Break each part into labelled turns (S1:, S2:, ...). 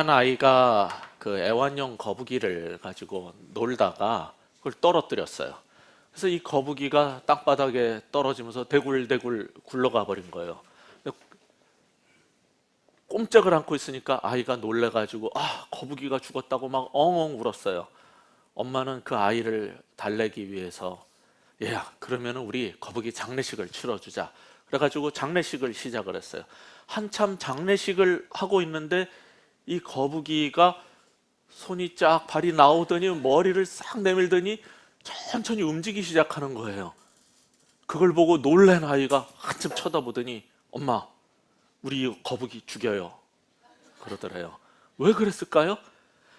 S1: 한 아이가 그 애완용 거북이를 가지고 놀다가 그걸 떨어뜨렸어요. 그래서 이 거북이가 땅바닥에 떨어지면서 대굴대굴 굴러가 버린 거예요. 꼼짝을 않고 있으니까 아이가 놀래가지고 거북이가 죽었다고 막 엉엉 울었어요. 엄마는 그 아이를 달래기 위해서 얘야, 그러면 우리 거북이 장례식을 치러주자. 그래가지고 장례식을 시작을 했어요. 한참 장례식을 하고 있는데 이 거북이가 손이 쫙 발이 나오더니 머리를 싹 내밀더니 천천히 움직이기 시작하는 거예요. 그걸 보고 놀란 아이가 한참 쳐다보더니 엄마, 우리 이 거북이 죽여요. 그러더래요. 왜 그랬을까요?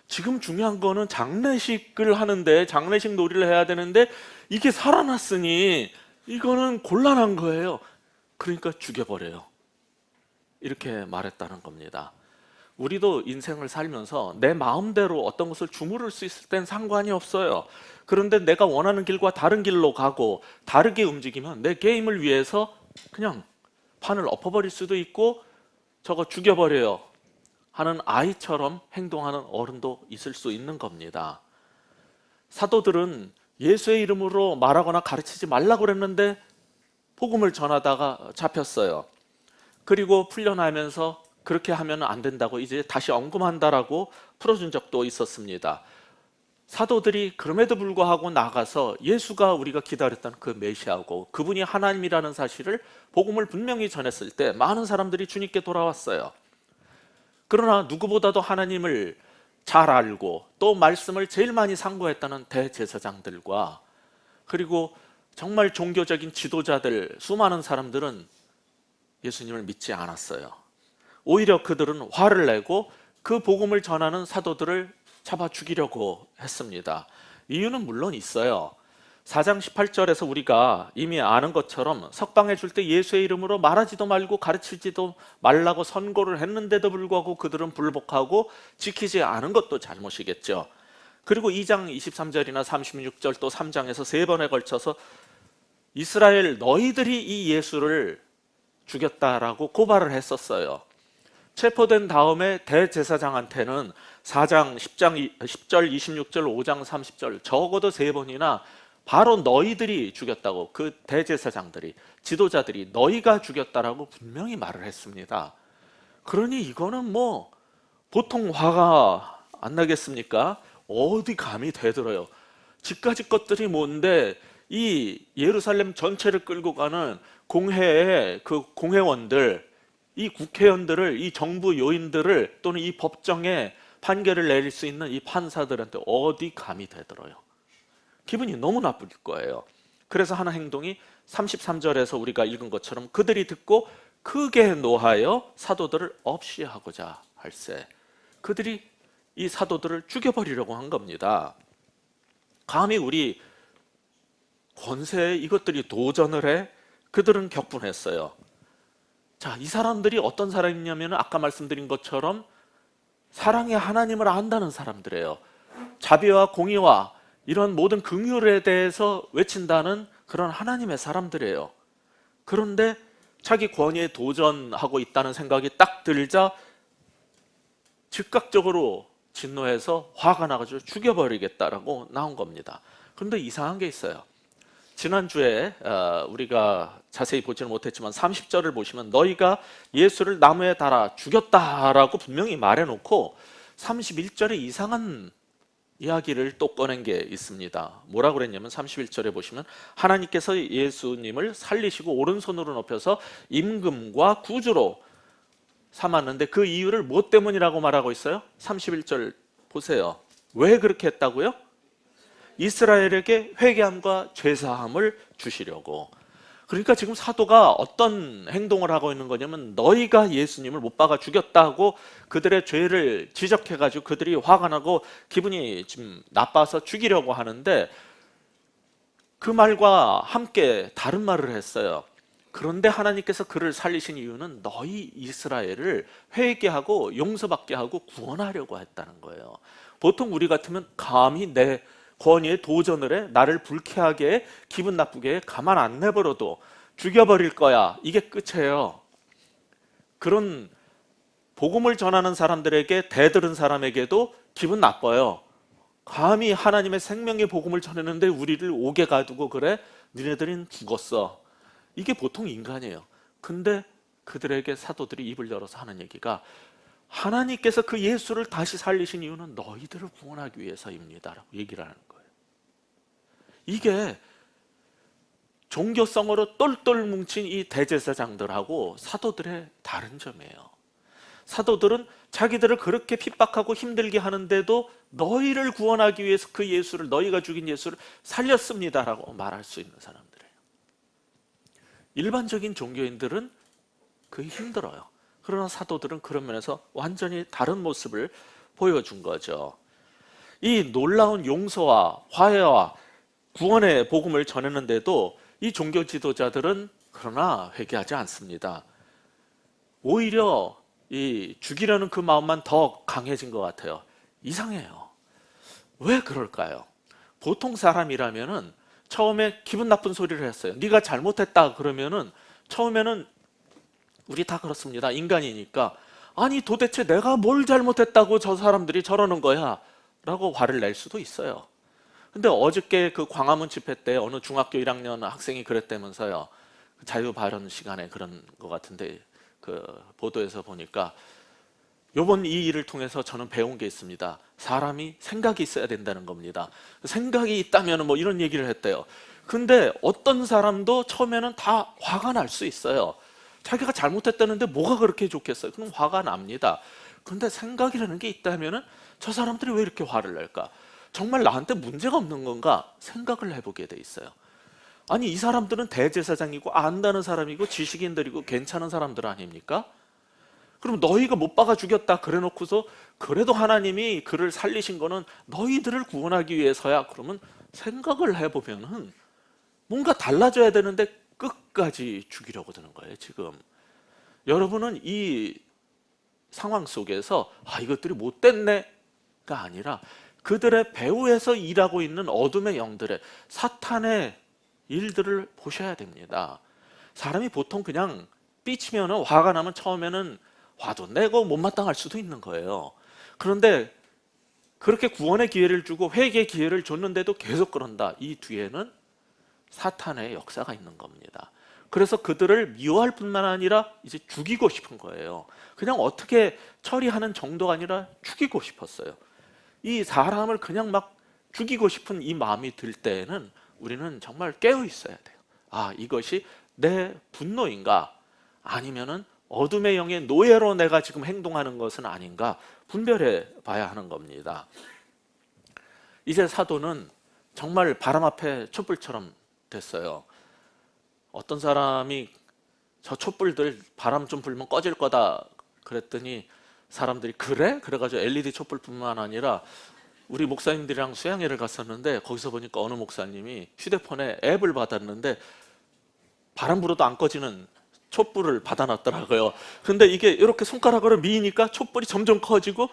S1: 지금 중요한 거는 장례식을 하는데, 장례식 놀이를 해야 되는데 이게 살아났으니 이거는 곤란한 거예요. 그러니까 죽여버려요. 이렇게 말했다는 겁니다. 우리도 인생을 살면서 내 마음대로 어떤 것을 주무를 수 있을 땐 상관이 없어요. 그런데 내가 원하는 길과 다른 길로 가고 다르게 움직이면 내 게임을 위해서 그냥 판을 엎어버릴 수도 있고 저거 죽여버려요 하는 아이처럼 행동하는 어른도 있을 수 있는 겁니다. 사도들은 예수의 이름으로 말하거나 가르치지 말라고 그랬는데 복음을 전하다가 잡혔어요. 그리고 풀려나면서 그렇게 하면 안 된다고 이제 다시 언급한다라고 풀어준 적도 있었습니다. 사도들이 그럼에도 불구하고 나가서 예수가 우리가 기다렸던 그 메시아고 그분이 하나님이라는 사실을 복음을 분명히 전했을 때 많은 사람들이 주님께 돌아왔어요. 그러나 누구보다도 하나님을 잘 알고 또 말씀을 제일 많이 상고했다는 대제사장들과 그리고 정말 종교적인 지도자들, 수많은 사람들은 예수님을 믿지 않았어요. 오히려 그들은 화를 내고 그 복음을 전하는 사도들을 잡아 죽이려고 했습니다. 이유는 물론 있어요. 4장 18절에서 우리가 이미 아는 것처럼 석방해 줄 때 예수의 이름으로 말하지도 말고 가르치지도 말라고 선고를 했는데도 불구하고 그들은 불복하고 지키지 않은 것도 잘못이겠죠. 그리고 2장 23절이나 36절 또 3장에서 3번에 걸쳐서 이스라엘 너희들이 이 예수를 죽였다라고 고발을 했었어요. 체포된 다음에 대제사장한테는 4장 10절 26절 5장 30절 적어도 3번이나 바로 너희들이 죽였다고, 그 대제사장들이, 지도자들이 너희가 죽였다라고 분명히 말을 했습니다. 그러니 이거는 뭐 보통 화가 안 나겠습니까? 어디 감이 되들어요. 지까지 것들이 뭔데 이 예루살렘 전체를 끌고 가는 공회의 그 공회원들, 이 국회의원들을, 이 정부 요인들을 또는 이 법정에 판결을 내릴 수 있는 이 판사들한테 어디 감이 되들어요. 기분이 너무 나쁠 거예요. 그래서 하는 행동이 33절에서 우리가 읽은 것처럼 그들이 듣고 크게 노하여 사도들을 없이 하고자 할세, 그들이 이 사도들을 죽여버리려고 한 겁니다. 감히 우리 권세에 이것들이 도전을 해? 그들은 격분했어요. 자, 이 사람들이 어떤 사람이냐면 아까 말씀드린 것처럼 사랑의 하나님을 안다는 사람들이에요. 자비와 공의와 이런 모든 긍휼에 대해서 외친다는 그런 하나님의 사람들이에요. 그런데 자기 권위에 도전하고 있다는 생각이 딱 들자 즉각적으로 진노해서 화가 나가지고 죽여버리겠다라고 나온 겁니다. 그런데 이상한 게 있어요. 지난주에 우리가 자세히 보지는 못했지만 30절을 보시면 너희가 예수를 나무에 달아 죽였다라고 분명히 말해놓고 31절에 이상한 이야기를 또 꺼낸 게 있습니다. 뭐라고 그랬냐면 31절에 보시면 하나님께서 예수님을 살리시고 오른손으로 높여서 임금과 구주로 삼았는데 그 이유를 무엇 때문이라고 말하고 있어요? 31절 보세요. 왜 그렇게 했다고요? 이스라엘에게 회개함과 죄사함을 주시려고. 그러니까 지금 사도가 어떤 행동을 하고 있는 거냐면 너희가 예수님을 못 박아 죽였다고 그들의 죄를 지적해가지고 그들이 화가 나고 기분이 좀 나빠서 죽이려고 하는데 그 말과 함께 다른 말을 했어요. 그런데 하나님께서 그를 살리신 이유는 너희 이스라엘을 회개하고 용서받게 하고 구원하려고 했다는 거예요. 보통 우리 같으면 감히 내 권위에 도전을 해 나를 불쾌하게 해, 기분 나쁘게 해, 가만 안 내버려도 죽여버릴 거야, 이게 끝이에요. 그런 복음을 전하는 사람들에게 대들은 사람에게도 기분 나빠요. 감히 하나님의 생명의 복음을 전했는데 우리를 옥에 가두고 그래? 니네들은 죽었어. 이게 보통 인간이에요. 근데 그들에게 사도들이 입을 열어서 하는 얘기가 하나님께서 그 예수를 다시 살리신 이유는 너희들을 구원하기 위해서입니다 라고 얘기를 하는 거예요. 이게 종교성으로 똘똘 뭉친 이 대제사장들하고 사도들의 다른 점이에요. 사도들은 자기들을 그렇게 핍박하고 힘들게 하는데도 너희를 구원하기 위해서 그 예수를, 너희가 죽인 예수를 살렸습니다라고 말할 수 있는 사람들이에요. 일반적인 종교인들은 그게 힘들어요. 그러나 사도들은 그런 면에서 완전히 다른 모습을 보여준 거죠. 이 놀라운 용서와 화해와 구원의 복음을 전했는데도 이 종교 지도자들은 그러나 회개하지 않습니다. 오히려 이 죽이려는 그 마음만 더 강해진 것 같아요. 이상해요. 왜 그럴까요? 보통 사람이라면은 처음에 기분 나쁜 소리를 했어요. 네가 잘못했다 그러면은 처음에는 우리 다 그렇습니다. 인간이니까 아니 도대체 내가 뭘 잘못했다고 저 사람들이 저러는 거야 라고 화를 낼 수도 있어요. 근데 어저께 그 광화문 집회 때 어느 중학교 1학년 학생이 그랬다면서요. 자유 발언 시간에 그런 것 같은데 그 보도에서 보니까 요번 이 일을 통해서 저는 배운 게 있습니다. 사람이 생각이 있어야 된다는 겁니다. 생각이 있다면 뭐 이런 얘기를 했대요. 근데 어떤 사람도 처음에는 다 화가 날 수 있어요. 자기가 잘못했다는데 뭐가 그렇게 좋겠어요? 그럼 화가 납니다. 그런데 생각이라는 게 있다면 저 사람들이 왜 이렇게 화를 낼까? 정말 나한테 문제가 없는 건가 생각을 해보게 돼 있어요. 아니 이 사람들은 대제사장이고 안다는 사람이고 지식인들이고 괜찮은 사람들 아닙니까? 그럼 너희가 못 박아 죽였다 그래 놓고서 그래도 하나님이 그를 살리신 거는 너희들을 구원하기 위해서야. 그러면 생각을 해보면은 뭔가 달라져야 되는데 끝까지 죽이려고 드는 거예요. 지금 여러분은 이 상황 속에서 이것들이 못됐네가 아니라 그들의 배후에서 일하고 있는 어둠의 영들의 사탄의 일들을 보셔야 됩니다. 사람이 보통 그냥 삐치면 화가 나면 처음에는 화도 내고 못마땅할 수도 있는 거예요. 그런데 그렇게 구원의 기회를 주고 회개의 기회를 줬는데도 계속 그런다. 이 뒤에는 사탄의 역사가 있는 겁니다. 그래서 그들을 미워할 뿐만 아니라 이제 죽이고 싶은 거예요. 그냥 어떻게 처리하는 정도가 아니라 죽이고 싶었어요. 이 사람을 그냥 막 죽이고 싶은 이 마음이 들 때에는 우리는 정말 깨어 있어야 돼요. 이것이 내 분노인가 아니면은 어둠의 영의 노예로 내가 지금 행동하는 것은 아닌가 분별해 봐야 하는 겁니다. 이제 사도는 정말 바람 앞에 촛불처럼 됐어요. 어떤 사람이 저 촛불들 바람 좀 불면 꺼질 거다 그랬더니 사람들이 그래? 그래가지고 LED 촛불뿐만 아니라 우리 목사님들이랑 수양회를 갔었는데 거기서 보니까 어느 목사님이 휴대폰에 앱을 받았는데 바람 불어도 안 꺼지는 촛불을 받아놨더라고요. 근데 이게 이렇게 손가락으로 미니까 촛불이 점점 커지고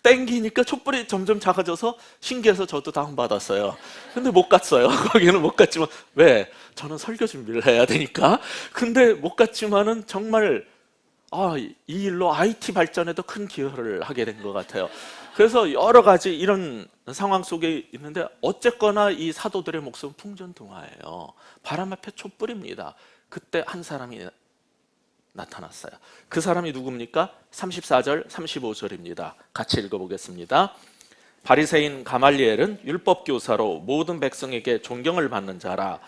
S1: 땡기니까 촛불이 점점 작아져서 신기해서 저도 다운받았어요. 근데 못 갔어요. 거기는 못 갔지만 왜? 저는 설교 준비를 해야 되니까. 근데 못 갔지만은 정말 이 일로 IT 발전에도 큰 기여를 하게 된 것 같아요. 그래서 여러 가지 이런 상황 속에 있는데 어쨌거나 이 사도들의 목숨은 풍전등화예요. 바람 앞에 촛불입니다. 그때 한 사람이 나타났어요. 그 사람이 누굽니까? 34절 35절입니다. 같이 읽어보겠습니다. 바리새인 가말리엘은 율법교사로 모든 백성에게 존경을 받는 자라.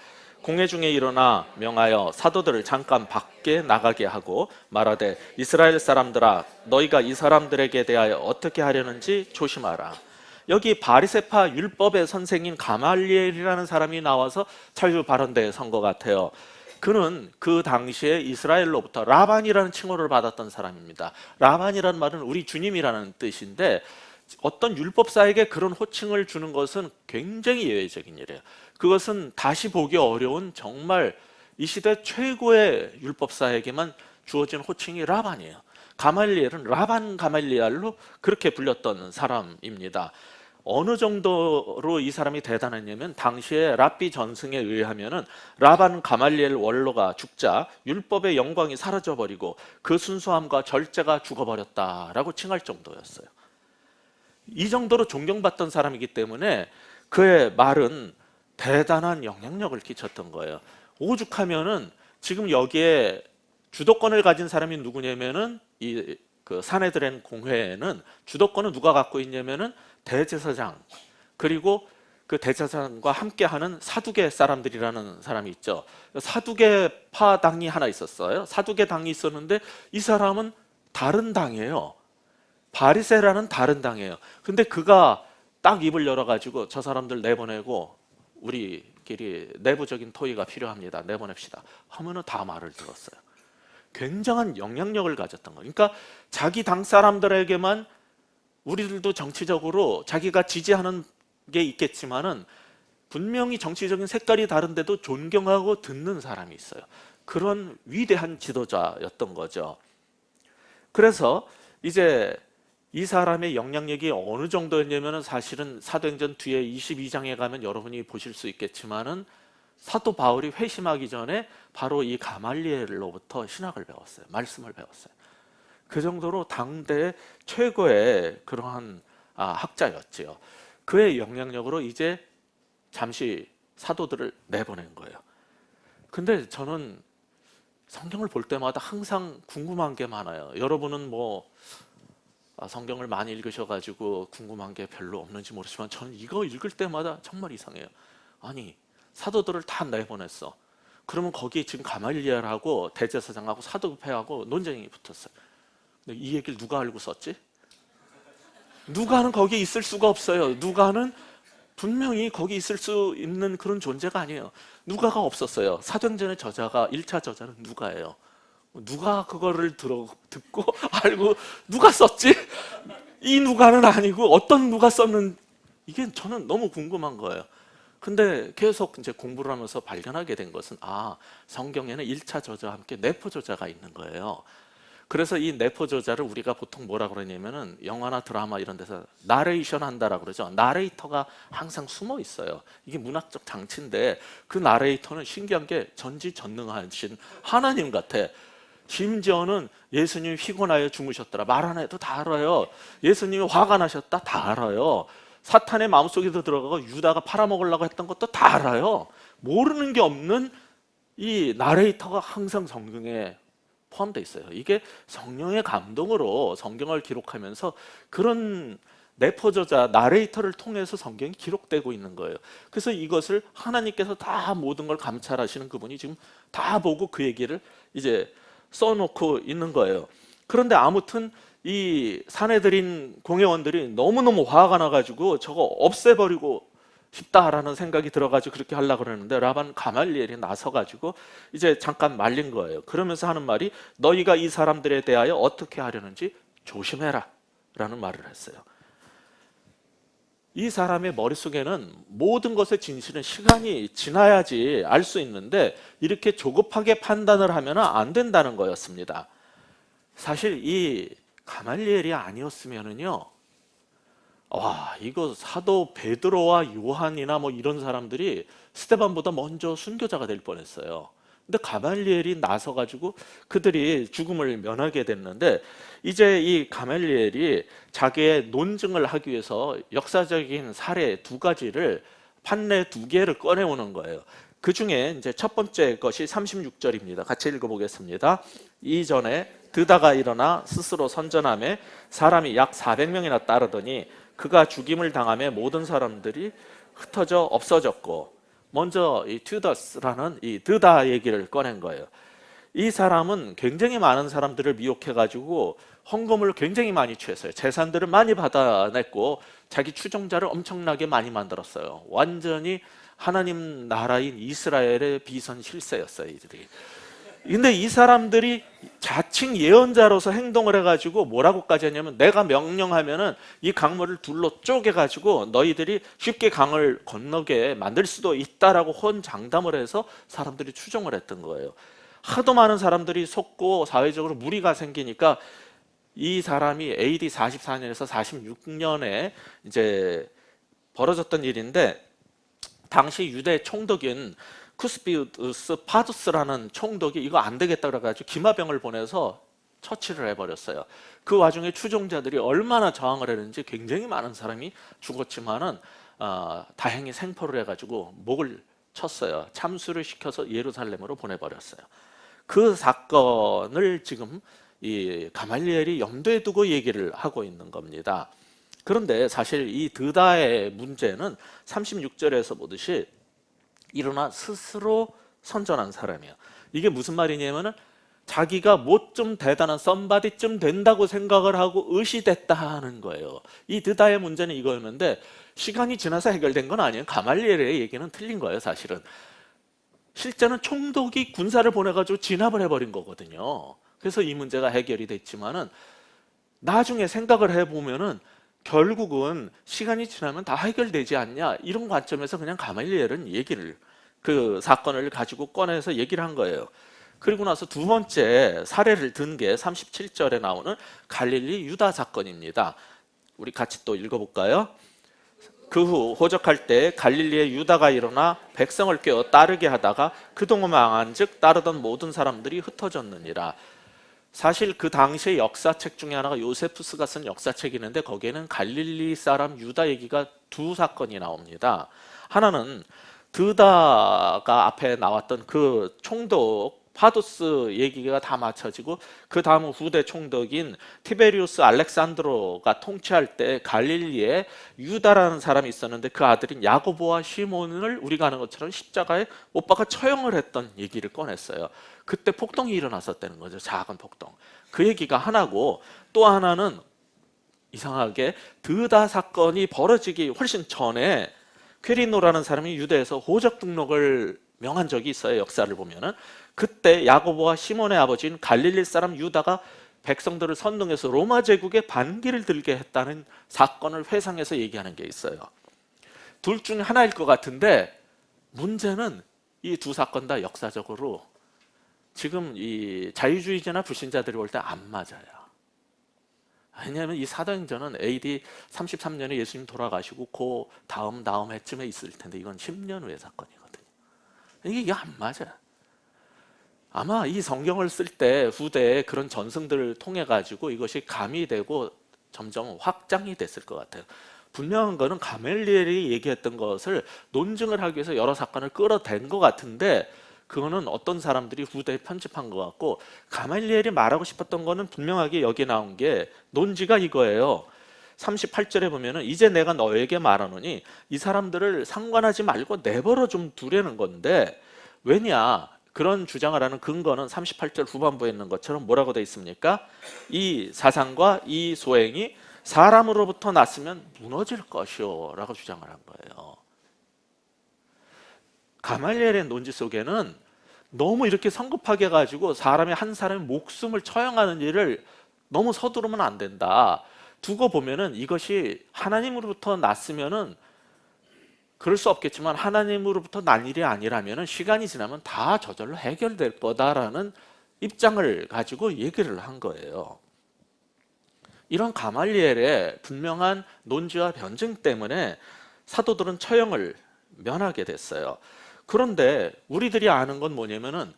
S1: 공회 중에 일어나 명하여 사도들을 잠깐 밖에 나가게 하고 말하되 이스라엘 사람들아 너희가 이 사람들에게 대하여 어떻게 하려는지 조심하라. 여기 바리새파 율법의 선생인 가말리엘이라는 사람이 나와서 자유 발언대에 선 것 같아요. 그는 그 당시에 이스라엘로부터 라반이라는 칭호를 받았던 사람입니다. 라반이라는 말은 우리 주님이라는 뜻인데 어떤 율법사에게 그런 호칭을 주는 것은 굉장히 예외적인 일이에요. 그것은 다시 보기 어려운 정말 이 시대 최고의 율법사에게만 주어진 호칭이 라반이에요. 가말리엘은 라반 가말리엘로 그렇게 불렸던 사람입니다. 어느 정도로 이 사람이 대단했냐면 당시에 랍비 전승에 의하면은 라반 가말리엘 원로가 죽자 율법의 영광이 사라져버리고 그 순수함과 절제가 죽어버렸다라고 칭할 정도였어요. 이 정도로 존경받던 사람이기 때문에 그의 말은 대단한 영향력을 끼쳤던 거예요. 오죽하면은 지금 여기에 주도권을 가진 사람이 누구냐면은 이 그 사내들의 공회에는 주도권은 누가 갖고 있냐면은 대제사장, 그리고 그 대제사장과 함께하는 사두개 사람들이라는 사람이 있죠. 사두개파 당이 하나 있었어요. 사두개 당이 있었는데 이 사람은 다른 당이에요. 바리새라는 다른 당이에요. 근데 그가 딱 입을 열어가지고 저 사람들 내보내고 우리끼리 내부적인 토의가 필요합니다. 내보냅시다. 하면은 다 말을 들었어요. 굉장한 영향력을 가졌던 거예요. 그러니까 자기 당 사람들에게만, 우리들도 정치적으로 자기가 지지하는 게 있겠지만은 분명히 정치적인 색깔이 다른데도 존경하고 듣는 사람이 있어요. 그런 위대한 지도자였던 거죠. 그래서 이제 이 사람의 영향력이 어느 정도였냐면 사실은 사도행전 뒤에 22장에 가면 여러분이 보실 수 있겠지만은 사도 바울이 회심하기 전에 바로 이 가말리엘로부터 신학을 배웠어요. 말씀을 배웠어요. 그 정도로 당대 최고의 그러한 학자였지요. 그의 영향력으로 이제 잠시 사도들을 내보낸 거예요. 근데 저는 성경을 볼 때마다 항상 궁금한 게 많아요. 여러분은 뭐 성경을 많이 읽으셔가지고 궁금한 게 별로 없는지 모르지만 저는 이거 읽을 때마다 정말 이상해요. 아니, 사도들을 다 내보냈어. 그러면 거기에 지금 가말리엘하고 대제사장하고 사도급회하고 논쟁이 붙었어요. 근데 이 얘기를 누가 알고 썼지? 누가는 거기에 있을 수가 없어요. 누가는 분명히 거기 있을 수 있는 그런 존재가 아니에요. 누가가 없었어요. 사도행전의 저자가 1차 저자는 누가예요. 누가 그거를 듣고 알고 누가 썼지? 이 누가는 아니고 어떤 누가 썼는, 이게 저는 너무 궁금한 거예요. 근데 계속 이제 공부를 하면서 발견하게 된 것은 성경에는 1차 저자와 함께 내포 저자가 있는 거예요. 그래서 이 내포 저자를 우리가 보통 뭐라 그러냐면은 영화나 드라마 이런 데서 나레이션 한다라고 그러죠. 나레이터가 항상 숨어 있어요. 이게 문학적 장치인데 그 나레이터는 신기한 게 전지전능하신 하나님 같아. 심지어는 예수님이 피곤하여 주무셨더라 말 안 해도 다 알아요. 예수님이 화가 나셨다 다 알아요. 사탄의 마음속에도 들어가고 유다가 팔아먹으려고 했던 것도 다 알아요. 모르는 게 없는 이 나레이터가 항상 성경에 포함되어 있어요. 이게 성령의 감동으로 성경을 기록하면서 그런 내포저자 나레이터를 통해서 성경이 기록되고 있는 거예요. 그래서 이것을 하나님께서 다 모든 걸 감찰하시는 그분이 지금 다 보고 그 얘기를 이제 써놓고 있는 거예요. 그런데 아무튼 이 사내들인 공회원들이 너무너무 화가 나가지고 저거 없애버리고 싶다라는 생각이 들어가지고 그렇게 하려고 그러는데 라반 가말리엘이 나서가지고 이제 잠깐 말린 거예요. 그러면서 하는 말이 너희가 이 사람들에 대하여 어떻게 하려는지 조심해라 라는 말을 했어요. 이 사람의 머릿속에는 모든 것의 진실은 시간이 지나야지 알 수 있는데 이렇게 조급하게 판단을 하면 안 된다는 거였습니다. 사실 이 가말리엘이 아니었으면은요, 이거 사도 베드로와 요한이나 뭐 이런 사람들이 스데반보다 먼저 순교자가 될 뻔했어요. 근데 가말리엘이 나서가지고 그들이 죽음을 면하게 됐는데 이제 이 가말리엘이 자기의 논증을 하기 위해서 역사적인 사례 2가지를 판례 2개를 꺼내오는 거예요. 그 중에 이제 첫 번째 것이 36절입니다. 같이 읽어보겠습니다. 이전에 드다가 일어나 스스로 선전하며 사람이 약 400명이나 따르더니 그가 죽임을 당하며 모든 사람들이 흩어져 없어졌고, 먼저 이 튜더스라는 이 드다 얘기를 꺼낸 거예요. 이 사람은 굉장히 많은 사람들을 미혹해가지고 헌금을 굉장히 많이 취했어요. 재산들을 많이 받아냈고 자기 추종자를 엄청나게 많이 만들었어요. 완전히 하나님 나라인 이스라엘의 비선 실세였어요, 이들이. 근데 이 사람들이 자칭 예언자로서 행동을 해가지고 뭐라고까지 했냐면 내가 명령하면은 이 강물을 둘로 쪼개가지고 너희들이 쉽게 강을 건너게 만들 수도 있다라고 혼장담을 해서 사람들이 추종을 했던 거예요. 하도 많은 사람들이 속고 사회적으로 무리가 생기니까 이 사람이 AD 44년에서 46년에 이제 벌어졌던 일인데 당시 유대 총독인 쿠스비우스 파두스라는 총독이 이거 안 되겠다 그래가지고 기마병을 보내서 처치를 해버렸어요. 그 와중에 추종자들이 얼마나 저항을 했는지 굉장히 많은 사람이 죽었지만은 다행히 생포를 해가지고 목을 쳤어요. 참수를 시켜서 예루살렘으로 보내버렸어요. 그 사건을 지금 이 가말리엘이 염두에 두고 얘기를 하고 있는 겁니다. 그런데 사실 이 드다의 문제는 36절에서 보듯이 일어나 스스로 선전한 사람이에요. 이게 무슨 말이냐면은 자기가 뭐 좀 대단한 썸바디쯤 된다고 생각을 하고 의시됐다 하는 거예요. 이 드다의 문제는 이거였는데 시간이 지나서 해결된 건 아니에요. 가말리엘의 얘기는 틀린 거예요, 사실은. 실제는 총독이 군사를 보내가지고 진압을 해버린 거거든요. 그래서 이 문제가 해결이 됐지만은 나중에 생각을 해보면은 결국은 시간이 지나면 다 해결되지 않냐, 이런 관점에서 그냥 가말리엘은 얘기를 그 사건을 가지고 꺼내서 얘기를 한 거예요. 그리고 나서 두 번째 사례를 든 게 37절에 나오는 갈릴리 유다 사건입니다. 우리 같이 또 읽어볼까요? 그 후 호적할 때 갈릴리의 유다가 일어나 백성을 꿰어 따르게 하다가 그동안 망한 즉 따르던 모든 사람들이 흩어졌느니라. 사실 그 당시의 역사책 중에 하나가 요세푸스가 쓴 역사책이 있는데 거기에는 갈릴리 사람 유다 얘기가 두 사건이 나옵니다. 하나는 드다가 앞에 나왔던 그 총독 파두스 얘기가 다 맞춰지고 그 다음 후대 총독인 티베리우스 알렉산드로가 통치할 때 갈릴리에 유다라는 사람이 있었는데 그 아들인 야고보와 시몬을 우리가 아는 것처럼 십자가에 못 박아 처형을 했던 얘기를 꺼냈어요. 그때 폭동이 일어났었다는 거죠. 작은 폭동. 그 얘기가 하나고, 또 하나는 이상하게 드다 사건이 벌어지기 훨씬 전에 퀘리노라는 사람이 유대에서 호적 등록을 명한 적이 있어요. 역사를 보면은. 그때 야고보와 시몬의 아버지인 갈릴리 사람 유다가 백성들을 선동해서 로마 제국에 반기를 들게 했다는 사건을 회상해서 얘기하는 게 있어요. 둘 중에 하나일 것 같은데 문제는 이 두 사건 다 역사적으로 지금 이 자유주의자나 불신자들이 볼 때 안 맞아요. 왜냐하면 이 사도행전은 AD 33년에 예수님 돌아가시고 그 다음 해쯤에 있을 텐데 이건 10년 후의 사건이거든요. 이게 안 맞아요. 아마 이 성경을 쓸 때 후대에 그런 전승들을 통해 가지고 이것이 가미되고 점점 확장이 됐을 것 같아요. 분명한 거는 가멜리엘이 얘기했던 것을 논증을 하기 위해서 여러 사건을 끌어댄 것 같은데 그거는 어떤 사람들이 후대에 편집한 것 같고, 가멜리엘이 말하고 싶었던 거는 분명하게 여기 나온 게 논지가 이거예요. 38절에 보면은 이제 내가 너에게 말하노니 이 사람들을 상관하지 말고 내버려 좀 두려는 건데, 왜냐 그런 주장을 하는 근거는 38절 후반부에 있는 것처럼 뭐라고 되어 있습니까? 이 사상과 이 소행이 사람으로부터 났으면 무너질 것이요 라고 주장을 한 거예요. 가말리엘의 논지 속에는 너무 이렇게 성급하게 가지고 한 사람의 목숨을 처형하는 일을 너무 서두르면 안 된다. 두고 보면은 이것이 하나님으로부터 났으면은 그럴 수 없겠지만 하나님으로부터 난 일이 아니라면은 시간이 지나면 다 저절로 해결될 거다라는 입장을 가지고 얘기를 한 거예요. 이런 가말리엘의 분명한 논지와 변증 때문에 사도들은 처형을 면하게 됐어요. 그런데 우리들이 아는 건 뭐냐면은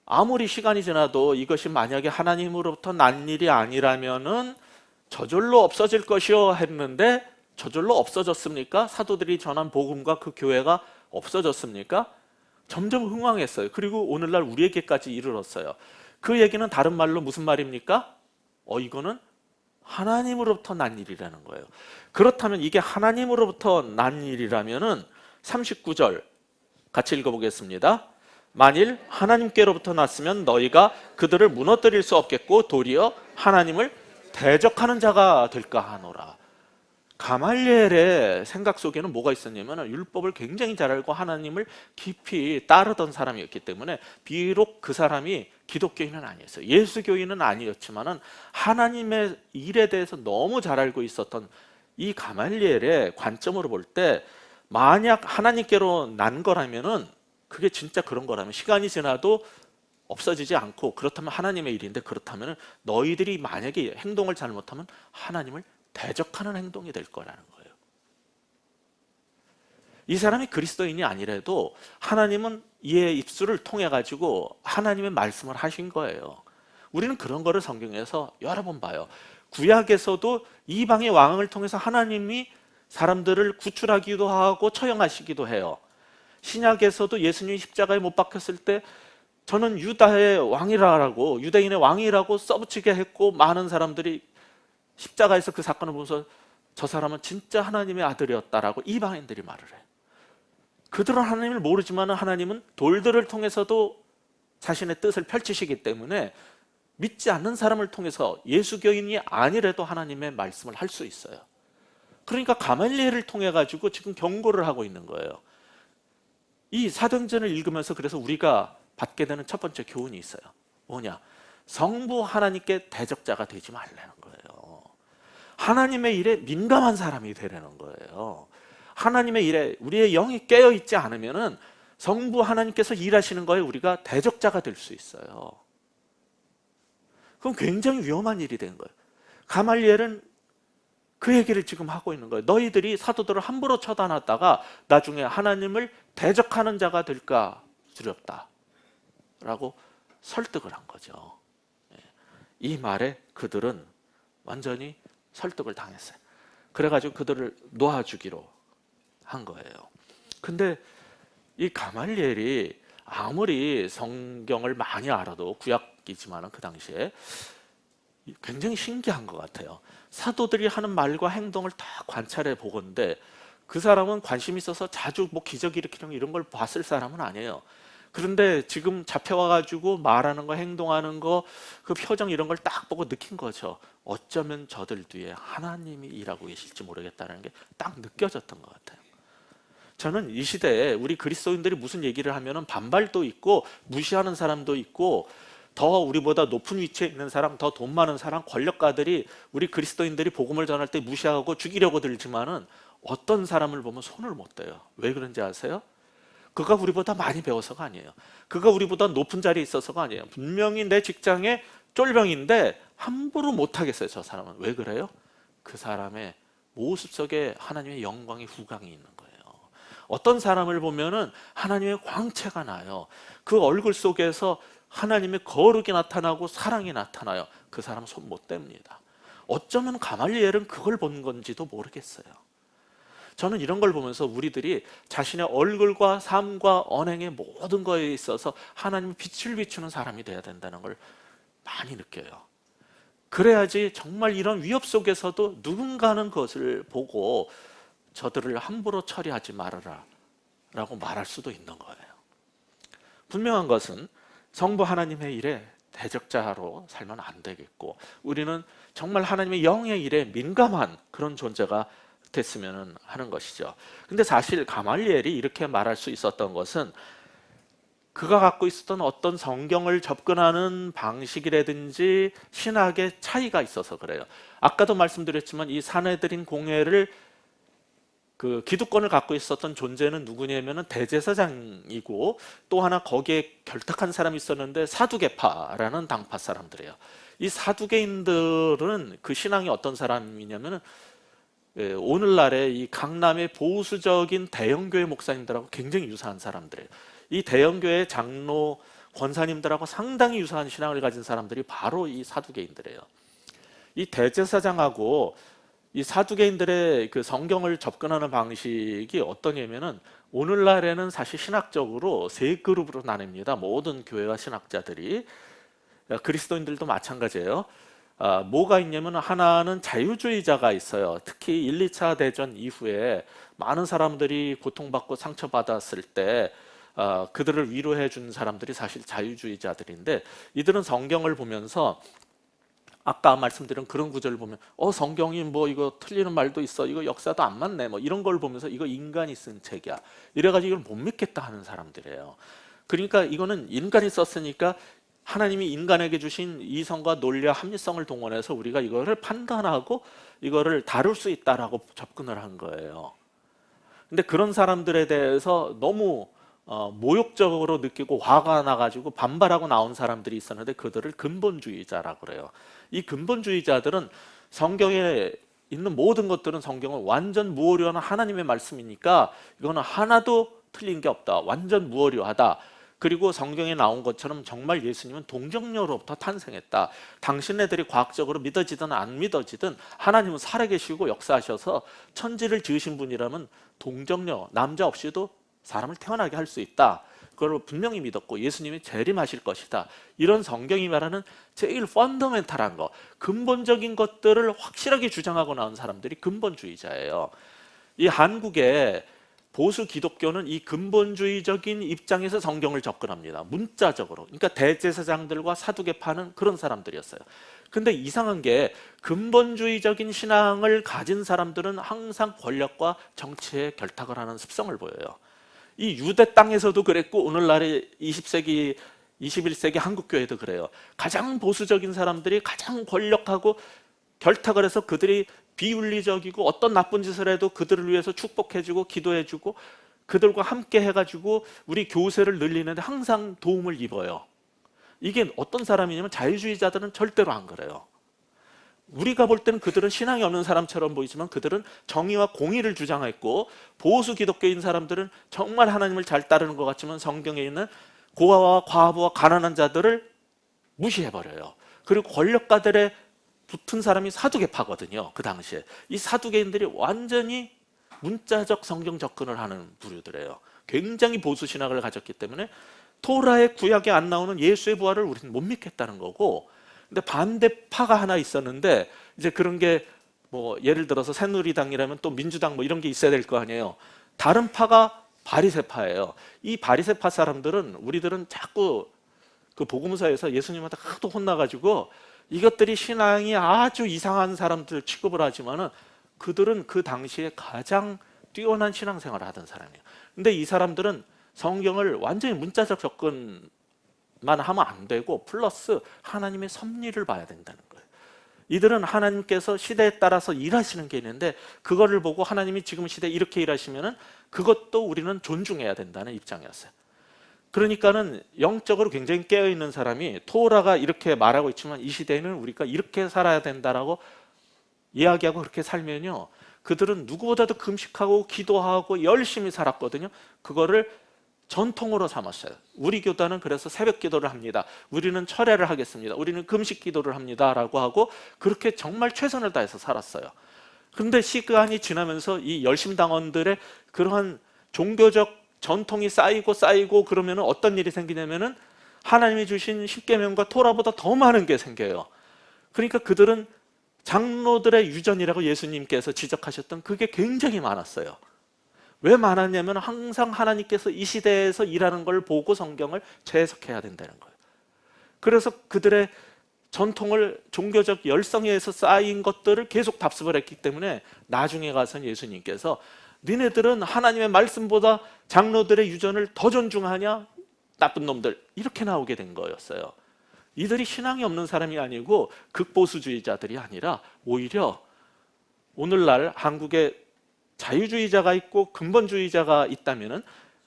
S1: 아무리 시간이 지나도 이것이 만약에 하나님으로부터 난 일이 아니라면은 저절로 없어질 것이요 했는데 저절로 없어졌습니까? 사도들이 전한 복음과 그 교회가 없어졌습니까? 점점 흥황했어요. 그리고 오늘날 우리에게까지 이르렀어요. 그 얘기는 다른 말로 무슨 말입니까? 이거는 하나님으로부터 난 일이라는 거예요. 그렇다면 이게 하나님으로부터 난 일이라면은 39절 같이 읽어보겠습니다. 만일 하나님께로부터 났으면 너희가 그들을 무너뜨릴 수 없겠고 도리어 하나님을 대적하는 자가 될까 하노라. 가말리엘의 생각 속에는 뭐가 있었냐면 율법을 굉장히 잘 알고 하나님을 깊이 따르던 사람이었기 때문에 비록 그 사람이 기독교인은 아니었어요. 예수교인은 아니었지만은 하나님의 일에 대해서 너무 잘 알고 있었던 이 가말리엘의 관점으로 볼 때 만약 하나님께로 난 거라면은 그게 진짜 그런 거라면 시간이 지나도 없어지지 않고 그렇다면 하나님의 일인데, 그렇다면 너희들이 만약에 행동을 잘못하면 하나님을 대적하는 행동이 될 거라는 거예요. 이 사람이 그리스도인이 아니래도 하나님은 이의 입술을 통해 가지고 하나님의 말씀을 하신 거예요. 우리는 그런 거를 성경에서 여러 번 봐요. 구약에서도 이방의 왕을 통해서 하나님이 사람들을 구출하기도 하고 처형하시기도 해요. 신약에서도 예수님이 십자가에 못 박혔을 때 저는 유다의 왕이라고, 유대인의 왕이라고 써붙이게 했고, 많은 사람들이 십자가에서 그 사건을 보면서 저 사람은 진짜 하나님의 아들이었다라고 이방인들이 말을 해요. 그들은 하나님을 모르지만 하나님은 돌들을 통해서도 자신의 뜻을 펼치시기 때문에 믿지 않는 사람을 통해서 예수교인이 아니래도 하나님의 말씀을 할 수 있어요. 그러니까 가말리엘을 통해 가지고 지금 경고를 하고 있는 거예요. 이 사도행전을 읽으면서 그래서 우리가 받게 되는 첫 번째 교훈이 있어요. 뭐냐? 성부 하나님께 대적자가 되지 말라는 거예요. 하나님의 일에 민감한 사람이 되라는 거예요. 하나님의 일에 우리의 영이 깨어 있지 않으면은 성부 하나님께서 일하시는 거에 우리가 대적자가 될 수 있어요. 그럼 굉장히 위험한 일이 된 거예요. 가말리엘은 그 얘기를 지금 하고 있는 거예요. 너희들이 사도들을 함부로 처단하다가 나중에 하나님을 대적하는 자가 될까 두렵다 라고 설득을 한 거죠. 이 말에 그들은 완전히 설득을 당했어요. 그래가지고 그들을 놓아주기로 한 거예요. 근데 이 가말리엘이 아무리 성경을 많이 알아도, 구약이지만 그 당시에 굉장히 신기한 것 같아요. 사도들이 하는 말과 행동을 다 관찰해 보건대 그 사람은 관심 있어서 자주 뭐 기적 일으키는 이런 걸 봤을 사람은 아니에요. 그런데 지금 잡혀와가지고 말하는 거, 행동하는 거, 그 표정 이런 걸 딱 보고 느낀 거죠. 어쩌면 저들 뒤에 하나님이 일하고 계실지 모르겠다는 게 딱 느껴졌던 것 같아요. 저는 이 시대에 우리 그리스도인들이 무슨 얘기를 하면은 반발도 있고 무시하는 사람도 있고, 더 우리보다 높은 위치에 있는 사람, 더 돈 많은 사람, 권력가들이 우리 그리스도인들이 복음을 전할 때 무시하고 죽이려고 들지만은 어떤 사람을 보면 손을 못 대요. 왜 그런지 아세요? 그가 우리보다 많이 배워서가 아니에요. 그가 우리보다 높은 자리에 있어서가 아니에요. 분명히 내 직장에 쫄병인데 함부로 못하겠어요. 저 사람은. 왜 그래요? 그 사람의 모습 속에 하나님의 영광의 후광이 있는 거예요. 어떤 사람을 보면은 하나님의 광채가 나요. 그 얼굴 속에서 하나님의 거룩이 나타나고 사랑이 나타나요. 그 사람은 손 못 댑니다. 어쩌면 가말리엘은 그걸 본 건지도 모르겠어요. 저는 이런 걸 보면서 우리들이 자신의 얼굴과 삶과 언행의 모든 거에 있어서 하나님의 빛을 비추는 사람이 돼야 된다는 걸 많이 느껴요. 그래야지 정말 이런 위협 속에서도 누군가는 그것을 보고 저들을 함부로 처리하지 말아라 라고 말할 수도 있는 거예요. 분명한 것은 성부 하나님의 일에 대적자로 살면 안 되겠고, 우리는 정말 하나님의 영의 일에 민감한 그런 존재가 됐으면 하는 것이죠. 근데 사실 가말리엘이 이렇게 말할 수 있었던 것은 그가 갖고 있었던 어떤 성경을 접근하는 방식이라든지 신학의 차이가 있어서 그래요. 아까도 말씀드렸지만 이 사내들인 공회를, 그 기득권을 갖고 있었던 존재는 누구냐면은 대제사장이고, 또 하나 거기에 결탁한 사람이 있었는데 사두개파라는 당파 사람들이에요. 이 사두개인들은 그 신앙이 어떤 사람이냐면은 오늘날의 이 강남의 보수적인 대형교회 목사님들하고 굉장히 유사한 사람들이에요. 이 대형교회 장로 권사님들하고 상당히 유사한 신앙을 가진 사람들이 바로 이 사두개인들이에요. 이 대제사장하고 이 사두개인들의 그 성경을 접근하는 방식이 어떠냐면은, 오늘날에는 사실 신학적으로 세 그룹으로 나뉩니다. 모든 교회와 신학자들이, 그리스도인들도 마찬가지예요. 뭐가 있냐면 하나는 자유주의자가 있어요. 특히 1, 2차 대전 이후에 많은 사람들이 고통받고 상처받았을 때 그들을 위로해 준 사람들이 사실 자유주의자들인데, 이들은 성경을 보면서 아까 말씀드린 그런 구절을 보면 성경이 뭐 이거 틀리는 말도 있어, 이거 역사도 안 맞네, 뭐 이런 걸 보면서 이거 인간이 쓴 책이야 이래가지고 이걸 못 믿겠다 하는 사람들이에요. 그러니까 이거는 인간이 썼으니까 하나님이 인간에게 주신 이성과 논리와 합리성을 동원해서 우리가 이거를 판단하고 이거를 다룰 수 있다라고 접근을 한 거예요. 근데 그런 사람들에 대해서 너무 모욕적으로 느끼고 화가 나가지고 반발하고 나온 사람들이 있었는데 그들을 근본주의자라고 그래요. 이 근본주의자들은 성경에 있는 모든 것들은 성경은 완전 무오류한 하나님의 말씀이니까 이거는 하나도 틀린 게 없다. 완전 무오류하다. 그리고 성경에 나온 것처럼 정말 예수님은 동정녀로부터 탄생했다. 당신네들이 과학적으로 믿어지든 안 믿어지든 하나님은 살아계시고 역사하셔서 천지를 지으신 분이라면 동정녀, 남자 없이도 사람을 태어나게 할 수 있다. 그걸 분명히 믿었고 예수님이 재림하실 것이다. 이런 성경이 말하는 제일 펀더멘탈한 거, 근본적인 것들을 확실하게 주장하고 나온 사람들이 근본주의자예요. 이 한국의 보수 기독교는 이 근본주의적인 입장에서 성경을 접근합니다. 문자적으로. 그러니까 대제사장들과 사두개파는 그런 사람들이었어요. 근데 이상한 게 근본주의적인 신앙을 가진 사람들은 항상 권력과 정치에 결탁을 하는 습성을 보여요. 이 유대 땅에서도 그랬고 오늘날의 20세기, 21세기 한국교회도 그래요. 가장 보수적인 사람들이 가장 권력하고 결탁을 해서 그들이 비윤리적이고 어떤 나쁜 짓을 해도 그들을 위해서 축복해주고 기도해주고 그들과 함께 해가지고 우리 교세를 늘리는데 항상 도움을 입어요. 이게 어떤 사람이냐면 자유주의자들은 절대로 안 그래요. 우리가 볼 때는 그들은 신앙이 없는 사람처럼 보이지만 그들은 정의와 공의를 주장했고 보수 기독교인 사람들은 정말 하나님을 잘 따르는 것 같지만 성경에 있는 고아와 과부와 가난한 자들을 무시해버려요. 그리고 권력가들의 붙은 사람이 사두개파거든요. 그 당시에 이 사두개인들이 완전히 문자적 성경 접근을 하는 부류들이에요. 굉장히 보수 신학을 가졌기 때문에 토라의 구약에 안 나오는 예수의 부활을 우리는 못 믿겠다는 거고, 근데 반대파가 하나 있었는데 이제 그런 게 뭐 예를 들어서 새누리당이라면 또 민주당 뭐 이런 게 있어야 될 거 아니에요. 다른 파가 바리새파예요. 이 바리새파 사람들은 우리들은 자꾸 그 복음서에서 예수님한테 하도 혼나가지고 이것들이 신앙이 아주 이상한 사람들 취급을 하지만은 그들은 그 당시에 가장 뛰어난 신앙생활을 하던 사람이에요. 근데 이 사람들은 성경을 완전히 문자적 접근만 하면 안 되고 플러스 하나님의 섭리를 봐야 된다는 거예요. 이들은 하나님께서 시대에 따라서 일하시는 게 있는데 그거를 보고 하나님이 지금 시대에 이렇게 일하시면은 그것도 우리는 존중해야 된다는 입장이었어요. 그러니까는 영적으로 굉장히 깨어있는 사람이 토라가 이렇게 말하고 있지만 이 시대에는 우리가 이렇게 살아야 된다라고 이야기하고 그렇게 살면요, 그들은 누구보다도 금식하고 기도하고 열심히 살았거든요. 그거를 전통으로 삼았어요. 우리 교단은 그래서 새벽 기도를 합니다. 우리는 철회를 하겠습니다. 우리는 금식 기도를 합니다. 라고 하고 그렇게 정말 최선을 다해서 살았어요. 그런데 시간이 지나면서 이 열심당원들의 그러한 종교적 전통이 쌓이고 그러면 어떤 일이 생기냐면은 하나님이 주신 십계명과 토라보다 더 많은 게 생겨요. 그러니까 그들은 장로들의 유전이라고 예수님께서 지적하셨던 그게 굉장히 많았어요. 왜 많았냐면 항상 하나님께서 이 시대에서 일하는 걸 보고 성경을 재해석해야 된다는 거예요. 그래서 그들의 전통을 종교적 열성에 의해서 쌓인 것들을 계속 답습을 했기 때문에 나중에 가서는 예수님께서 니네들은 하나님의 말씀보다 장로들의 유전을 더 존중하냐? 나쁜 놈들. 이렇게 나오게 된 거였어요. 이들이 신앙이 없는 사람이 아니고 극보수주의자들이 아니라 오히려 오늘날 한국에 자유주의자가 있고 근본주의자가 있다면은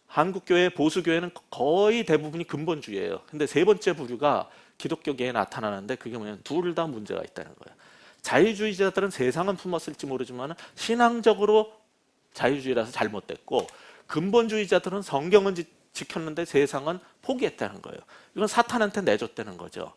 S1: 한국교회 보수교회는 거의 대부분이 근본주의예요. 근데 세 번째 부류가 기독교계에 나타나는데 그게 뭐냐면 둘 다 문제가 있다는 거예요. 자유주의자들은 세상은 품었을지 모르지만 신앙적으로 자유주의라서 잘못됐고 근본주의자들은 성경은 지켰는데 세상은 포기했다는 거예요. 이건 사탄한테 내줬다는 거죠.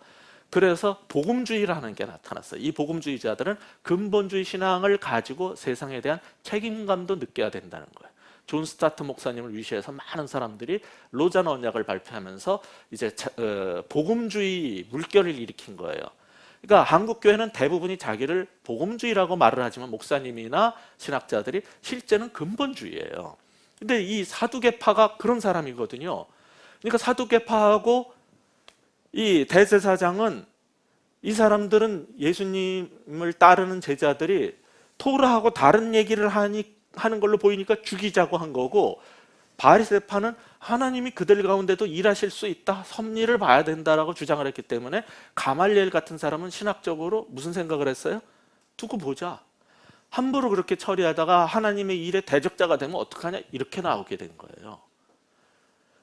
S1: 그래서 복음주의라는 게 나타났어요. 이 복음주의자들은 근본주의 신앙을 가지고 세상에 대한 책임감도 느껴야 된다는 거예요. 존 스타트 목사님을 위시해서 많은 사람들이 로잔 언약을 발표하면서 이제 복음주의 물결을 일으킨 거예요. 그러니까 한국 교회는 대부분이 자기를 복음주의라고 말을 하지만 목사님이나 신학자들이 실제는 근본주의예요. 근데 이 사두개파가 그런 사람이거든요. 그러니까 사두개파하고 이 대제사장은 이 사람들은 예수님을 따르는 제자들이 토라하고 다른 얘기를 하는 걸로 보이니까 죽이자고 한 거고, 바리새파는 하나님이 그들 가운데도 일하실 수 있다, 섭리를 봐야 된다라고 주장을 했기 때문에 가말리엘 같은 사람은 신학적으로 무슨 생각을 했어요? 두고 보자. 함부로 그렇게 처리하다가 하나님의 일에 대적자가 되면 어떡하냐, 이렇게 나오게 된 거예요.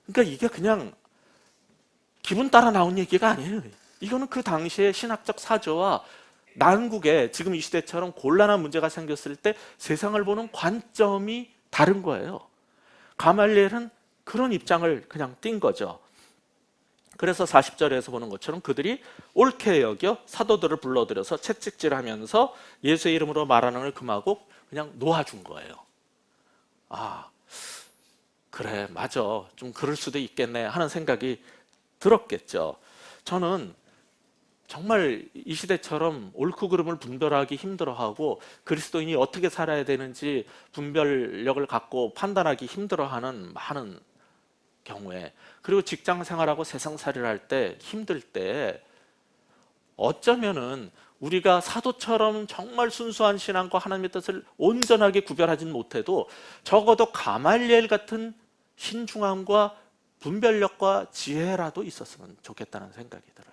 S1: 그러니까 이게 그냥 기분 따라 나온 얘기가 아니에요. 이거는 그 당시의 신학적 사조와 난국에 지금 이 시대처럼 곤란한 문제가 생겼을 때 세상을 보는 관점이 다른 거예요. 가말리엘은 그런 입장을 그냥 띈 거죠. 그래서 40절에서 보는 것처럼 그들이 옳게 여겨 사도들을 불러들여서 채찍질하면서 예수의 이름으로 말하는 걸 금하고 그냥 놓아준 거예요. 아, 그래, 맞아, 좀 그럴 수도 있겠네 하는 생각이 들었겠죠. 저는 정말 이 시대처럼 옳고 그름을 분별하기 힘들어하고 그리스도인이 어떻게 살아야 되는지 분별력을 갖고 판단하기 힘들어하는 많은 경우에, 그리고 직장 생활하고 세상살이를 할 때 힘들 때 어쩌면은 우리가 사도처럼 정말 순수한 신앙과 하나님의 뜻을 온전하게 구별하진 못해도 적어도 가말리엘 같은 신중함과 분별력과 지혜라도 있었으면 좋겠다는 생각이 들어요.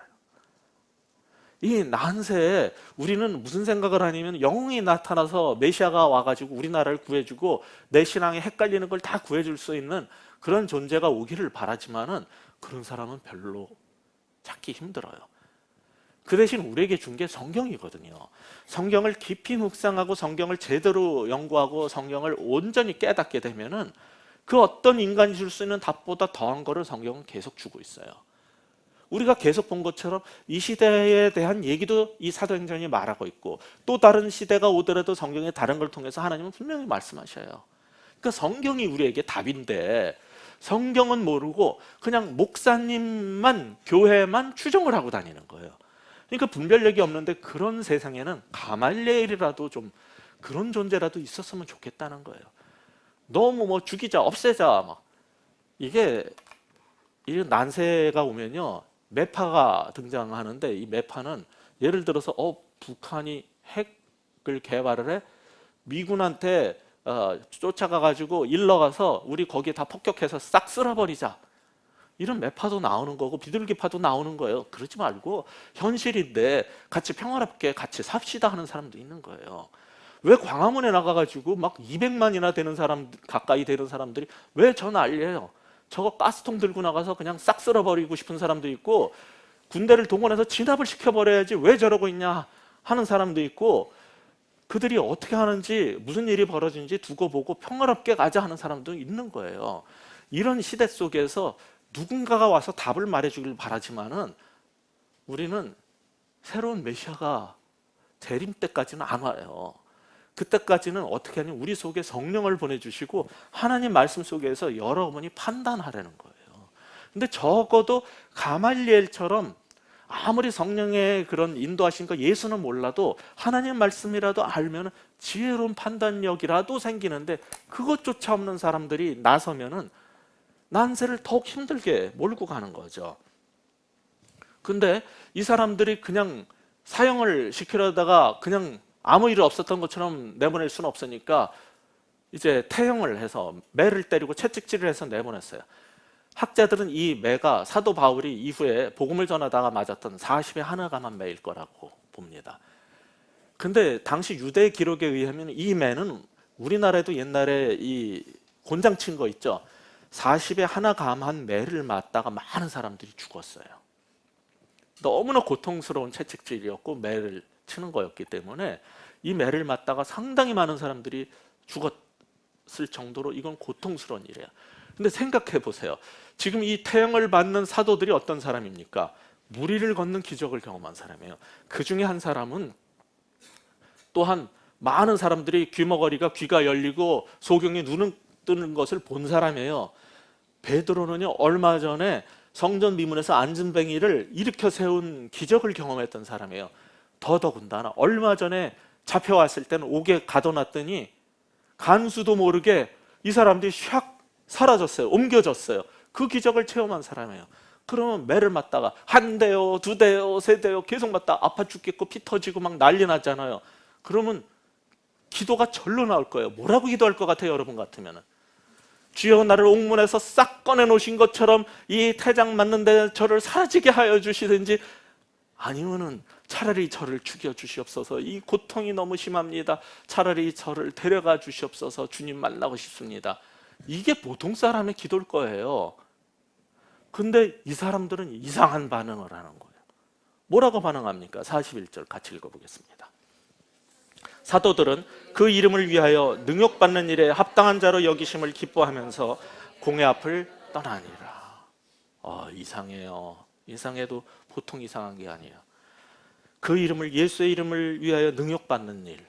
S1: 이 난세에 우리는 무슨 생각을 하냐면 영웅이 나타나서 메시아가 와가지고 우리나라를 구해주고 내 신앙에 헷갈리는 걸 다 구해줄 수 있는 그런 존재가 오기를 바라지만은 그런 사람은 별로 찾기 힘들어요. 그 대신 우리에게 준 게 성경이거든요. 성경을 깊이 묵상하고 성경을 제대로 연구하고 성경을 온전히 깨닫게 되면은 그 어떤 인간이 줄 수 있는 답보다 더한 거를 성경은 계속 주고 있어요. 우리가 계속 본 것처럼 이 시대에 대한 얘기도 이 사도행전이 말하고 있고, 또 다른 시대가 오더라도 성경의 다른 걸 통해서 하나님은 분명히 말씀하셔요. 그러니까 성경이 우리에게 답인데 성경은 모르고 그냥 목사님만, 교회만 추종을 하고 다니는 거예요. 그러니까 분별력이 없는데 그런 세상에는 가말리엘이라도 좀 그런 존재라도 있었으면 좋겠다는 거예요. 너무 뭐 죽이자, 없애자 막 이게 난세가 오면요 매파가 등장하는데, 이 매파는 예를 들어서 북한이 핵을 개발을 해 미군한테 쫓아가 가지고 일러가서 우리 거기에 다 폭격해서 싹 쓸어버리자, 이런 매파도 나오는 거고 비둘기파도 나오는 거예요. 그러지 말고 현실인데 같이 평화롭게 같이 삽시다 하는 사람도 있는 거예요. 왜 광화문에 나가가지고 막 200만이나 되는 사람, 가까이 되는 사람들이 왜 저 난리예요? 저거 가스통 들고 나가서 그냥 싹 쓸어버리고 싶은 사람도 있고, 군대를 동원해서 진압을 시켜버려야지 왜 저러고 있냐 하는 사람도 있고, 그들이 어떻게 하는지 무슨 일이 벌어지는지 두고 보고 평화롭게 가자 하는 사람도 있는 거예요. 이런 시대 속에서 누군가가 와서 답을 말해주길 바라지만은 우리는 새로운 메시아가 재림 때까지는 안 와요. 그때까지는 어떻게 하냐면 우리 속에 성령을 보내주시고 하나님 말씀 속에서 여러분이 판단하라는 거예요. 근데 적어도 가말리엘처럼 아무리 성령의 그런 인도하신 거 예수는 몰라도 하나님 말씀이라도 알면 지혜로운 판단력이라도 생기는데, 그것조차 없는 사람들이 나서면은 난세를 더욱 힘들게 몰고 가는 거죠. 근데 이 사람들이 그냥 사형을 시키려다가 그냥 아무 일 없었던 것처럼 내보낼 수는 없으니까 이제 태형을 해서 매를 때리고 채찍질을 해서 내보냈어요. 학자들은 이 매가 사도 바울이 이후에 복음을 전하다가 맞았던 40의 하나감한 매일 거라고 봅니다. 근데 당시 유대 기록에 의하면 이 매는 우리나라에도 옛날에 이 곤장 친 거 있죠. 40의 하나감한 매를 맞다가 많은 사람들이 죽었어요. 너무나 고통스러운 채찍질이었고 매를 치는 거였기 때문에 이 매를 맞다가 상당히 많은 사람들이 죽었을 정도로 이건 고통스러운 일이에요. 근데 생각해 보세요. 지금 이 태형을 받는 사도들이 어떤 사람입니까? 무리를 걷는 기적을 경험한 사람이에요. 그 중에 한 사람은 또한 많은 사람들이 귀머거리가 귀가 열리고 소경이 눈을 뜨는 것을 본 사람이에요. 베드로는요 얼마 전에 성전 미문에서 안진뱅이를 일으켜 세운 기적을 경험했던 사람이에요. 더더군다나 얼마 전에 잡혀왔을 때는 옥에 가둬놨더니 간수도 모르게 이 사람들이 샥 사라졌어요. 옮겨졌어요. 그 기적을 체험한 사람이에요. 그러면 매를 맞다가 한 대요, 두 대요, 세 대요 계속 맞다 아파 죽겠고 피 터지고 막 난리 났잖아요. 그러면 기도가 절로 나올 거예요. 뭐라고 기도할 것 같아요? 여러분 같으면은 주여 나를 옥문에서 싹 꺼내놓으신 것처럼 이 태장 맞는데 저를 사라지게 하여 주시든지, 아니면은 차라리 저를 죽여 주시옵소서, 이 고통이 너무 심합니다, 차라리 저를 데려가 주시옵소서, 주님 만나고 싶습니다. 이게 보통 사람의 기도일 거예요. 근데 이 사람들은 이상한 반응을 하는 거예요. 뭐라고 반응합니까? 41절 같이 읽어보겠습니다. 사도들은 그 이름을 위하여 능욕받는 일에 합당한 자로 여기심을 기뻐하면서 공회 앞을 떠나니라. 이상해요. 이상해도 보통 이상한 게 아니에요. 그 이름을, 예수의 이름을 위하여 능욕받는 일,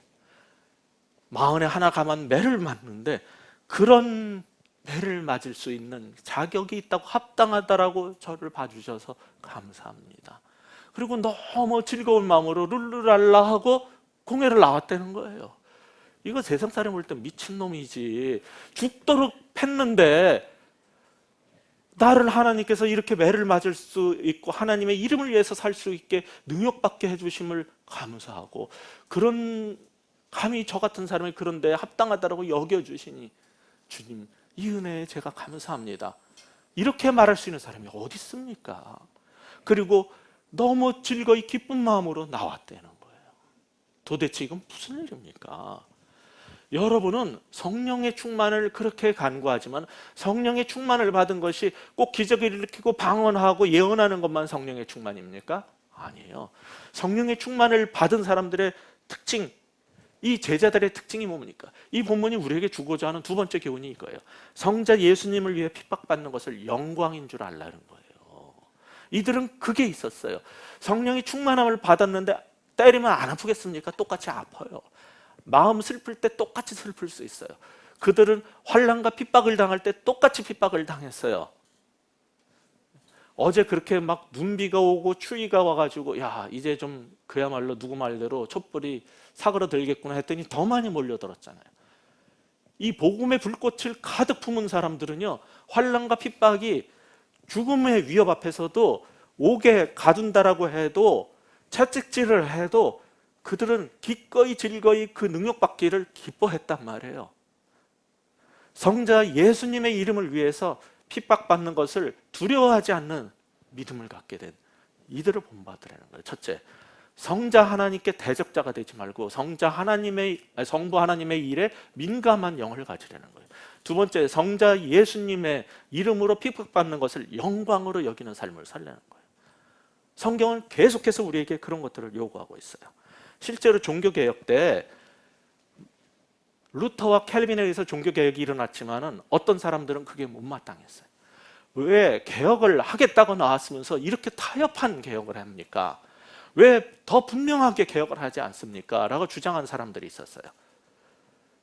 S1: 마흔에 하나 가만 매를 맞는데 그런 매를 맞을 수 있는 자격이 있다고, 합당하다라고 저를 봐주셔서 감사합니다. 그리고 너무 즐거운 마음으로 룰루랄라 하고 공회를 나왔다는 거예요. 이거 세상 사람 볼 때 미친놈이지. 죽도록 팼는데 나를 하나님께서 이렇게 매를 맞을 수 있고 하나님의 이름을 위해서 살 수 있게 능욕받게 해주심을 감사하고, 그런 감히 저 같은 사람이 그런데 합당하다라고 여겨주시니 주님 이 은혜에 제가 감사합니다. 이렇게 말할 수 있는 사람이 어디 있습니까? 그리고 너무 즐거이 기쁜 마음으로 나왔다는 거예요. 도대체 이건 무슨 일입니까? 여러분은 성령의 충만을 그렇게 간구하지만 성령의 충만을 받은 것이 꼭 기적을 일으키고 방언하고 예언하는 것만 성령의 충만입니까? 아니에요. 성령의 충만을 받은 사람들의 특징, 이 제자들의 특징이 뭡니까? 이 본문이 우리에게 주고자 하는 두 번째 교훈이 이거예요. 성자 예수님을 위해 핍박받는 것을 영광인 줄 알라는 거예요. 이들은 그게 있었어요. 성령의 충만함을 받았는데 때리면 안 아프겠습니까? 똑같이 아파요. 마음 슬플 때 똑같이 슬플 수 있어요. 그들은 환난과 핍박을 당할 때 똑같이 핍박을 당했어요. 어제 그렇게 막 눈비가 오고 추위가 와가지고 야 이제 좀 그야말로 누구 말대로 촛불이 사그러들겠구나 했더니 더 많이 몰려들었잖아요. 이 복음의 불꽃을 가득 품은 사람들은요, 환난과 핍박이 죽음의 위협 앞에서도 옥에 가둔다라고 해도, 채찍질을 해도 그들은 기꺼이 즐거이 그 능력받기를 기뻐했단 말이에요. 성자 예수님의 이름을 위해서 핍박받는 것을 두려워하지 않는 믿음을 갖게 된 이들을 본받으라는 거예요. 첫째, 성자 하나님께 대적자가 되지 말고 성부 하나님의 일에 민감한 영을 가지라는 거예요. 두 번째, 성자 예수님의 이름으로 핍박받는 것을 영광으로 여기는 삶을 살라는 거예요. 성경은 계속해서 우리에게 그런 것들을 요구하고 있어요. 실제로 종교개혁 때 루터와 캘빈에 의해서 종교개혁이 일어났지만은 어떤 사람들은 그게 못마땅했어요. 왜 개혁을 하겠다고 나왔으면서 이렇게 타협한 개혁을 합니까? 왜 더 분명하게 개혁을 하지 않습니까? 라고 주장한 사람들이 있었어요.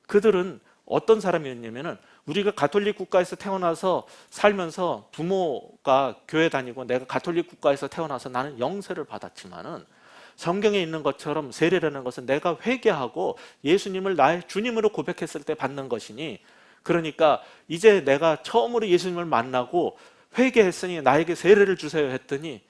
S1: 그들은 어떤 사람이었냐면은, 우리가 가톨릭 국가에서 태어나서 살면서 부모가 교회 다니고 내가 가톨릭 국가에서 태어나서 나는 영세를 받았지만은 성경에 있는 것처럼 세례라는 것은 내가 회개하고 예수님을 나의 주님으로 고백했을 때 받는 것이니, 그러니까 이제 내가 처음으로 예수님을 만나고 회개했으니 나에게 세례를 주세요 했더니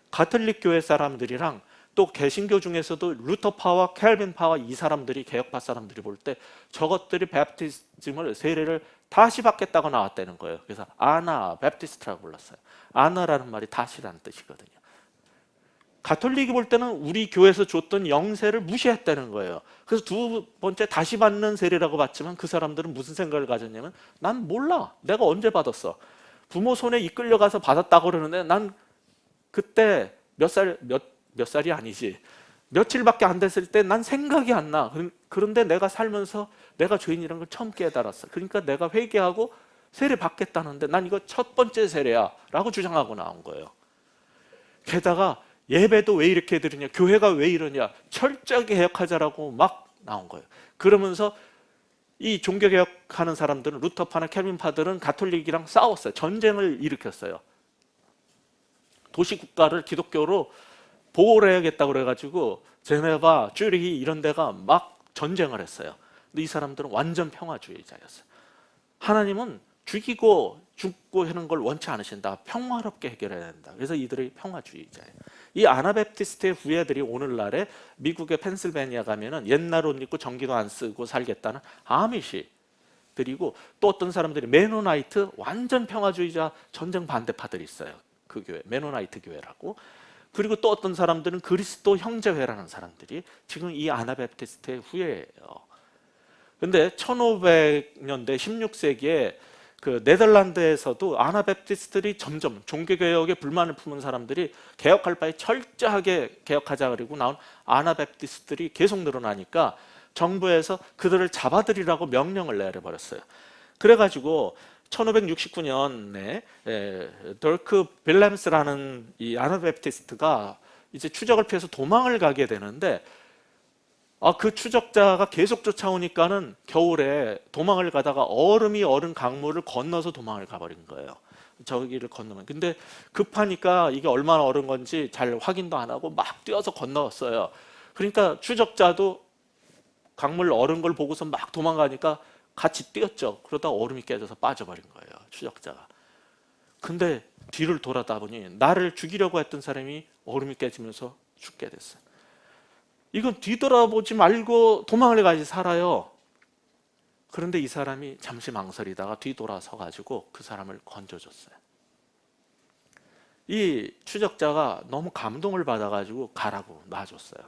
S1: 가톨릭 교회 사람들이랑 또 개신교 중에서도 루터파와 캘빈파와 이 사람들이, 개혁파 사람들이 볼 때 저것들이 베프티즘을, 세례를 다시 받겠다고 나왔다는 거예요. 그래서 아나 베프티스트라고 불렀어요. 아나라는 말이 다시라는 뜻이거든요. 가톨릭이 볼 때는 우리 교회에서 줬던 영세를 무시했다는 거예요. 그래서 두 번째 다시 받는 세례라고 봤지만 그 사람들은 무슨 생각을 가졌냐면, 난 몰라, 내가 언제 받았어, 부모 손에 이끌려가서 받았다고 그러는데 난 그때 몇 살이 아니지, 며칠밖에 안 됐을 때 난 생각이 안 나. 그런데 내가 살면서 내가 죄인이라는 걸 처음 깨달았어. 그러니까 내가 회개하고 세례 받겠다는데 난 이거 첫 번째 세례야 라고 주장하고 나온 거예요. 게다가 예배도 왜 이렇게 드리냐, 교회가 왜 이러냐, 철저하게 개혁하자라고 막 나온 거예요. 그러면서 이 종교개혁하는 사람들은, 루터파나 캘빈파들은 가톨릭이랑 싸웠어요. 전쟁을 일으켰어요. 도시국가를 기독교로 보호를 해야겠다고 그래가지고 제네바, 쭈리히 이런 데가 막 전쟁을 했어요. 근데 이 사람들은 완전 평화주의자였어요. 하나님은 죽이고 죽고 하는 걸 원치 않으신다. 평화롭게 해결해야 된다. 그래서 이들이 평화주의자예요. 이 아나베프티스트의 후예들이 오늘날에 미국의 펜실베니아 가면은 옛날 옷 입고 전기도 안 쓰고 살겠다는 아미시들이고, 또 어떤 사람들이 메노나이트, 완전 평화주의자 전쟁 반대파들이 있어요. 그 교회 메노나이트 교회라고. 그리고 또 어떤 사람들은 그리스도 형제회라는 사람들이 지금 이 아나베프티스트의 후예예요. 근데 1500년대 16세기에 그 네덜란드에서도 아나베프티스트들이 점점 종교개혁에 불만을 품은 사람들이 개혁할 바에 철저하게 개혁하자 그리고 나온 아나베프티스트들이 계속 늘어나니까 정부에서 그들을 잡아들이라고 명령을 내려버렸어요. 그래가지고 1569년에 덜크 빌렘스라는 이 아나베프티스트가 이제 추적을 피해서 도망을 가게 되는데, 그 추적자가 계속 쫓아오니까는 겨울에 도망을 가다가 얼음이 얼은 강물을 건너서 도망을 가버린 거예요. 저기를 건너면. 근데 급하니까 이게 얼마나 얼은 건지 잘 확인도 안 하고 막 뛰어서 건너왔어요. 그러니까 추적자도 강물 얼은 걸 보고서 막 도망가니까 같이 뛰었죠. 그러다 얼음이 깨져서 빠져버린 거예요, 추적자가. 근데 뒤를 돌아다 보니 나를 죽이려고 했던 사람이 얼음이 깨지면서 죽게 됐어요. 이건 뒤돌아보지 말고 도망을 가지 살아요. 그런데 이 사람이 잠시 망설이다가 뒤돌아서 가지고 그 사람을 건져줬어요. 이 추적자가 너무 감동을 받아가지고 가라고 놔줬어요.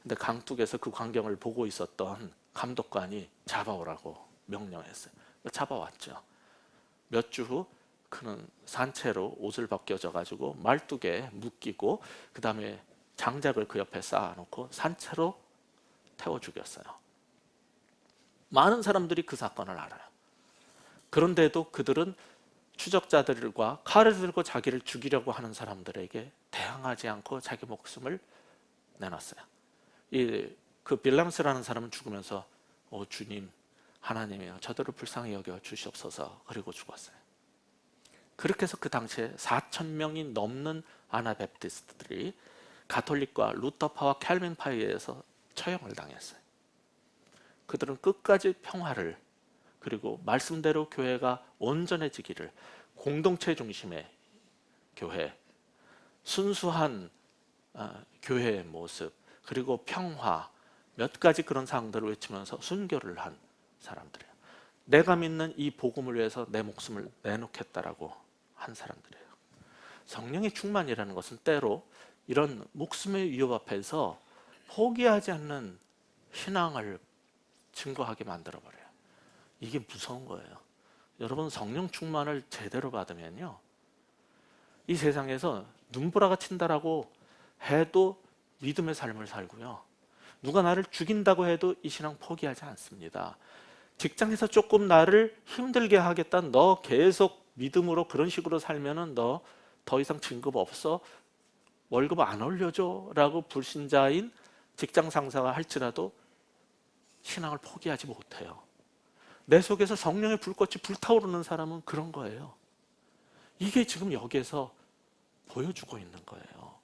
S1: 근데 강둑에서 그 광경을 보고 있었던 감독관이 잡아오라고 명령했어요. 잡아왔죠. 몇 주 후 그는 산채로 옷을 벗겨져 가지고 말뚝에 묶이고 그 다음에 장작을 그 옆에 쌓아놓고 산채로 태워 죽였어요. 많은 사람들이 그 사건을 알아요. 그런데도 그들은 추적자들과 칼을 들고 자기를 죽이려고 하는 사람들에게 대항하지 않고 자기 목숨을 내놨어요. 그 빌람스라는 사람은 죽으면서 주님, 하나님이여 저들을 불쌍히 여겨 주시옵소서, 그리고 죽었어요. 그렇게 해서 그 당시에 4,000명이 넘는 아나베프티스트들이 가톨릭과 루터파와 캘빈파에 의해서 처형을 당했어요. 그들은 끝까지 평화를, 그리고 말씀대로 교회가 온전해지기를, 공동체 중심의 교회, 순수한 교회의 모습, 그리고 평화, 몇 가지 그런 사항들을 외치면서 순교를 한 사람들이에요. 내가 믿는 이 복음을 위해서 내 목숨을 내놓겠다라고 한 사람들이에요. 성령의 충만이라는 것은 때로 이런 목숨의 위협 앞에서 포기하지 않는 신앙을 증거하게 만들어버려요. 이게 무서운 거예요. 여러분, 성령 충만을 제대로 받으면요, 이 세상에서 눈보라가 친다라고 해도 믿음의 삶을 살고요, 누가 나를 죽인다고 해도 이 신앙 포기하지 않습니다. 직장에서 조금 나를 힘들게 하겠다, 너 계속 믿음으로 그런 식으로 살면은 너 더 이상 진급 없어, 월급 안 올려줘 라고 불신자인 직장 상사가 할지라도 신앙을 포기하지 못해요. 내 속에서 성령의 불꽃이 불타오르는 사람은 그런 거예요. 이게 지금 여기에서 보여주고 있는 거예요.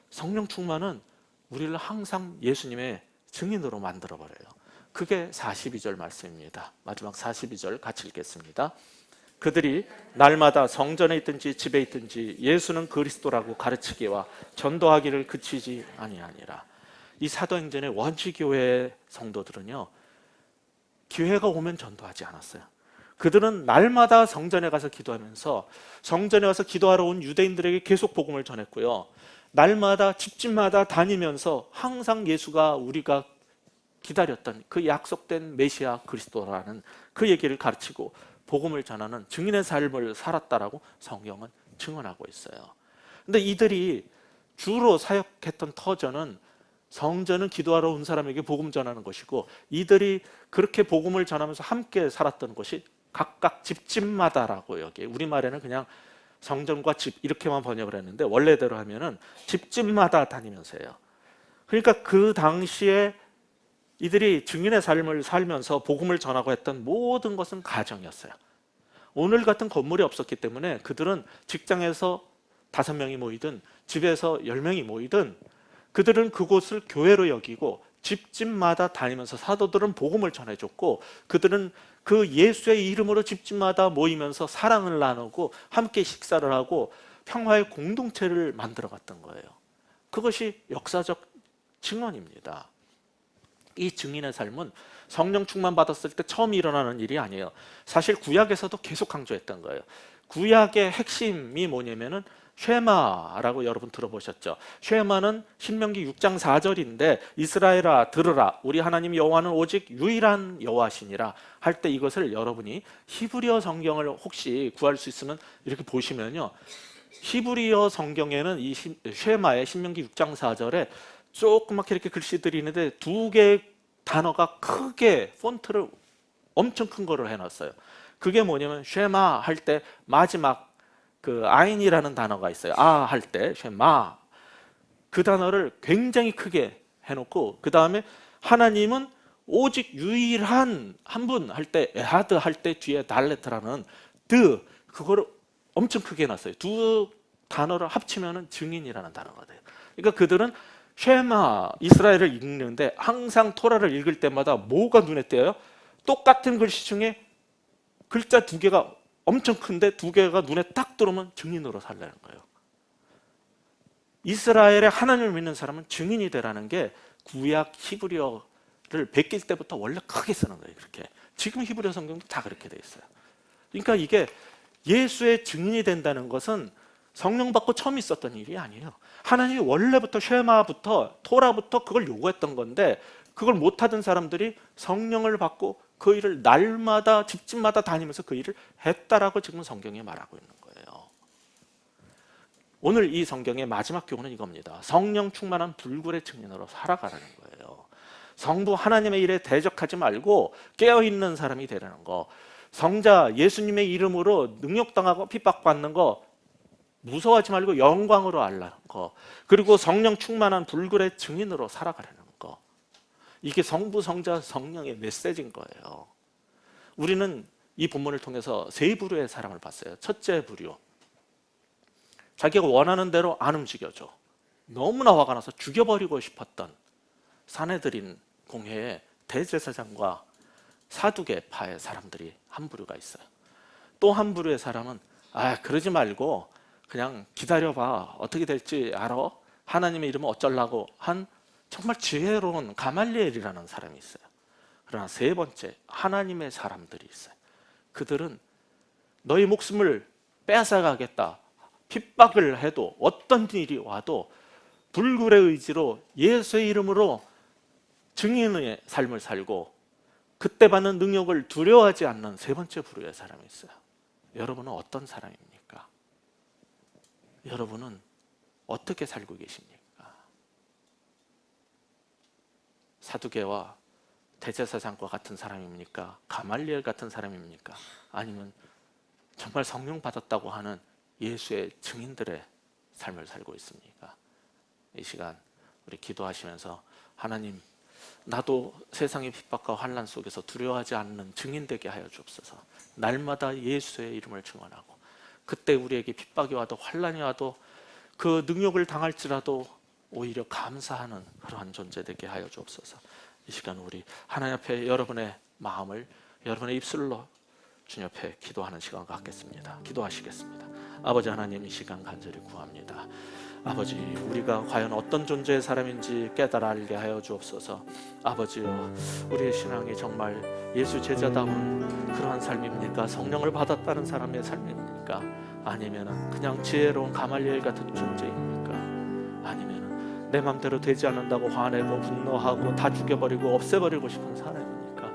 S1: 성령 충만은 우리를 항상 예수님의 증인으로 만들어버려요. 그게 42절 말씀입니다. 마지막 42절 같이 읽겠습니다. 그들이 날마다 성전에 있든지 집에 있든지 예수는 그리스도라고 가르치기와 전도하기를 그치지 아니하니라. 이 사도행전의 원시교회 성도들은요, 기회가 오면 전도하지 않았어요. 그들은 날마다 성전에 가서 기도하면서 성전에 와서 기도하러 온 유대인들에게 계속 복음을 전했고요, 날마다 집집마다 다니면서 항상 예수가 우리가 기다렸던 그 약속된 메시아 그리스도라는 그 얘기를 가르치고 복음을 전하는 증인의 삶을 살았다라고 성경은 증언하고 있어요. 근데 이들이 주로 사역했던 터전은 성전은 기도하러 온 사람에게 복음 전하는 것이고, 이들이 그렇게 복음을 전하면서 함께 살았던 것이 각각 집집마다라고, 여기 우리말에는 그냥 성전과 집 이렇게만 번역을 했는데 원래대로 하면은 집집마다 다니면서요. 그러니까 그 당시에 이들이 증인의 삶을 살면서 복음을 전하고 했던 모든 것은 가정이었어요. 오늘 같은 건물이 없었기 때문에 그들은 직장에서 5명이 모이든 집에서 10명이 모이든 그들은 그곳을 교회로 여기고 집집마다 다니면서 사도들은 복음을 전해줬고, 그들은 그 예수의 이름으로 집집마다 모이면서 사랑을 나누고 함께 식사를 하고 평화의 공동체를 만들어갔던 거예요. 그것이 역사적 증언입니다. 이 증인의 삶은 성령 충만 받았을 때 처음 일어나는 일이 아니에요. 사실 구약에서도 계속 강조했던 거예요. 구약의 핵심이 뭐냐면은 쉐마라고 여러분 들어보셨죠? 쉐마는 신명기 6장 4절인데 이스라엘아 들으라 우리 하나님 여호와는 오직 유일한 여호와시니라 할 때 이것을 여러분이 히브리어 성경을 혹시 구할 수 있으면 이렇게 보시면요. 히브리어 성경에는 이 쉐마의 신명기 6장 4절에 조그맣게 이렇게 글씨들이 있는데 두 개의 단어가 크게 폰트를 엄청 큰 거를 해놨어요. 그게 뭐냐면 쉐마 할 때 마지막 그 아인이라는 단어가 있어요. 아 할 때 쉐마 그 단어를 굉장히 크게 해놓고 그 다음에 하나님은 오직 유일한 한 분 할 때 에하드 할 때 뒤에 달레트라는 그거를 엄청 크게 해놨어요. 두 단어를 합치면 증인이라는 단어가 돼요. 그러니까 그들은 쉐마 이스라엘을 읽는데 항상 토라를 읽을 때마다 뭐가 눈에 띄어요? 똑같은 글씨 중에 글자 두 개가 엄청 큰데 두 개가 눈에 딱 들어오면 증인으로 살라는 거예요. 이스라엘의 하나님을 믿는 사람은 증인이 되라는 게 구약 히브리어를 베낄 때부터 원래 크게 쓰는 거예요. 그렇게 지금 히브리어 성경도 다 그렇게 돼 있어요. 그러니까 이게 예수의 증인이 된다는 것은 성령 받고 처음 있었던 일이 아니에요. 하나님이 원래부터 쉐마부터 토라부터 그걸 요구했던 건데 그걸 못하던 사람들이 성령을 받고 그 일을 날마다 집집마다 다니면서 그 일을 했다라고 지금 성경에 말하고 있는 거예요. 오늘 이 성경의 마지막 교훈은 이겁니다. 성령 충만한 불굴의 증인으로 살아가라는 거예요. 성부 하나님의 일에 대적하지 말고 깨어있는 사람이 되라는 거. 성자 예수님의 이름으로 능욕당하고 핍박받는 거 무서워하지 말고 영광으로 알라는 거. 그리고 성령 충만한 불굴의 증인으로 살아가라는 거. 이게 성부, 성자, 성령의 메시지인 거예요. 우리는 이 본문을 통해서 세 부류의 사람을 봤어요. 첫째 부류. 자기가 원하는 대로 안 움직여줘. 너무나 화가 나서 죽여버리고 싶었던 사내들인 공회의 대제사장과 사두개파의 사람들이 한 부류가 있어요. 또 한 부류의 사람은 그러지 말고 그냥 기다려봐. 어떻게 될지 알아? 하나님의 이름은 어쩌려고 한 정말 지혜로운 가말리엘이라는 사람이 있어요. 그러나 세 번째 하나님의 사람들이 있어요. 그들은 너희 목숨을 빼앗아가겠다. 핍박을 해도 어떤 일이 와도 불굴의 의지로 예수의 이름으로 증인의 삶을 살고 그때 받는 능력을 두려워하지 않는 세 번째 부류의 사람이 있어요. 여러분은 어떤 사람입니까? 여러분은 어떻게 살고 계십니까? 사두개와 대제사장과 같은 사람입니까? 가말리엘 같은 사람입니까? 아니면 정말 성령 받았다고 하는 예수의 증인들의 삶을 살고 있습니까? 이 시간 우리 기도하시면서 하나님 나도 세상의 핍박과 환난 속에서 두려워하지 않는 증인 되게 하여 주옵소서. 날마다 예수의 이름을 증언하고 그때 우리에게 핍박이 와도 환난이 와도 그 능력을 당할지라도 오히려 감사하는 그러한 존재 되게 하여 주옵소서. 이 시간 우리 하나님 앞에 여러분의 마음을 여러분의 입술로 주님 앞에 기도하는 시간 갖겠습니다. 기도하시겠습니다. 아버지 하나님 이 시간 간절히 구합니다. 아버지 우리가 과연 어떤 존재의 사람인지 깨달아 알게 하여 주옵소서. 아버지요 우리의 신앙이 정말 예수 제자다운 그러한 삶입니까? 성령을 받았다는 사람의 삶입니까? 아니면 그냥 지혜로운 가말리엘 같은 존재입니까? 아니면 내 맘대로 되지 않는다고 화내고 분노하고 다 죽여버리고 없애버리고 싶은 사람입니까?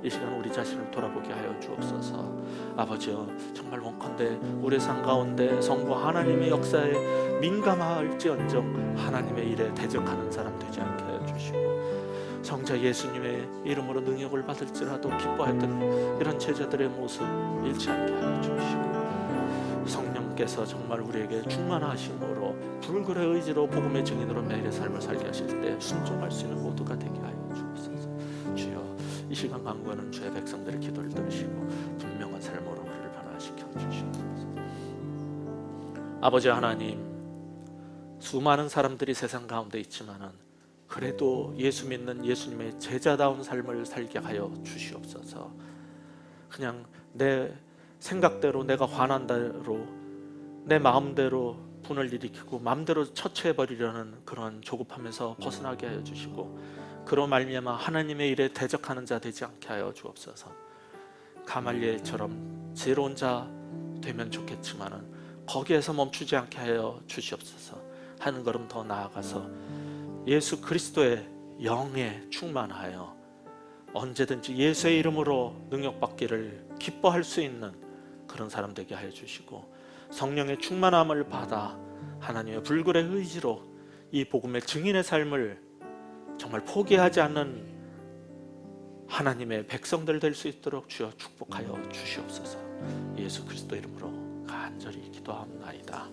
S1: 이 시간 우리 자신을 돌아보게 하여 주옵소서. 아버지여 정말 원컨대 우리 삶 가운데 성부 하나님의 역사에 민감할지언정 하나님의 일에 대적하는 사람 되지 않게 하여 주시고 성자 예수님의 이름으로 능력을 받을지라도 기뻐했던 이런 제자들의 모습 잃지 않게 하여 주시고 성령께서 정말 우리에게 충만하심으로 불굴의 의지로 복음의 증인으로 매일의 삶을 살게 하실 때 순종할 수 있는 모두가 되게 하여 주옵소서. 주여 이 시간 간구하는 주의 백성들의 기도를 들으시고 분명한 삶으로 우리를 변화시켜 주시옵소서. 아버지 하나님 수많은 사람들이 세상 가운데 있지만은 그래도 예수 믿는 예수님의 제자다운 삶을 살게 하여 주시옵소서. 그냥 내 생각대로 내가 화난 대로 내 마음대로 분을 일으키고 마음대로 처치해버리려는 그런 조급함에서 벗어나게 하여 주시고 그로 말미암아 하나님의 일에 대적하는 자 되지 않게 하여 주옵소서. 가말리엘처럼 지혜로운 자 되면 좋겠지만은 거기에서 멈추지 않게 하여 주시옵소서. 한 걸음 더 나아가서 예수 그리스도의 영에 충만하여 언제든지 예수의 이름으로 능력받기를 기뻐할 수 있는 그런 사람 되게 하여 주시고, 성령의 충만함을 받아 하나님의 불굴의 의지로 이 복음의 증인의 삶을 정말 포기하지 않는 하나님의 백성들 될 수 있도록 주여 축복하여 주시옵소서. 예수 그리스도 이름으로 간절히 기도합나이다.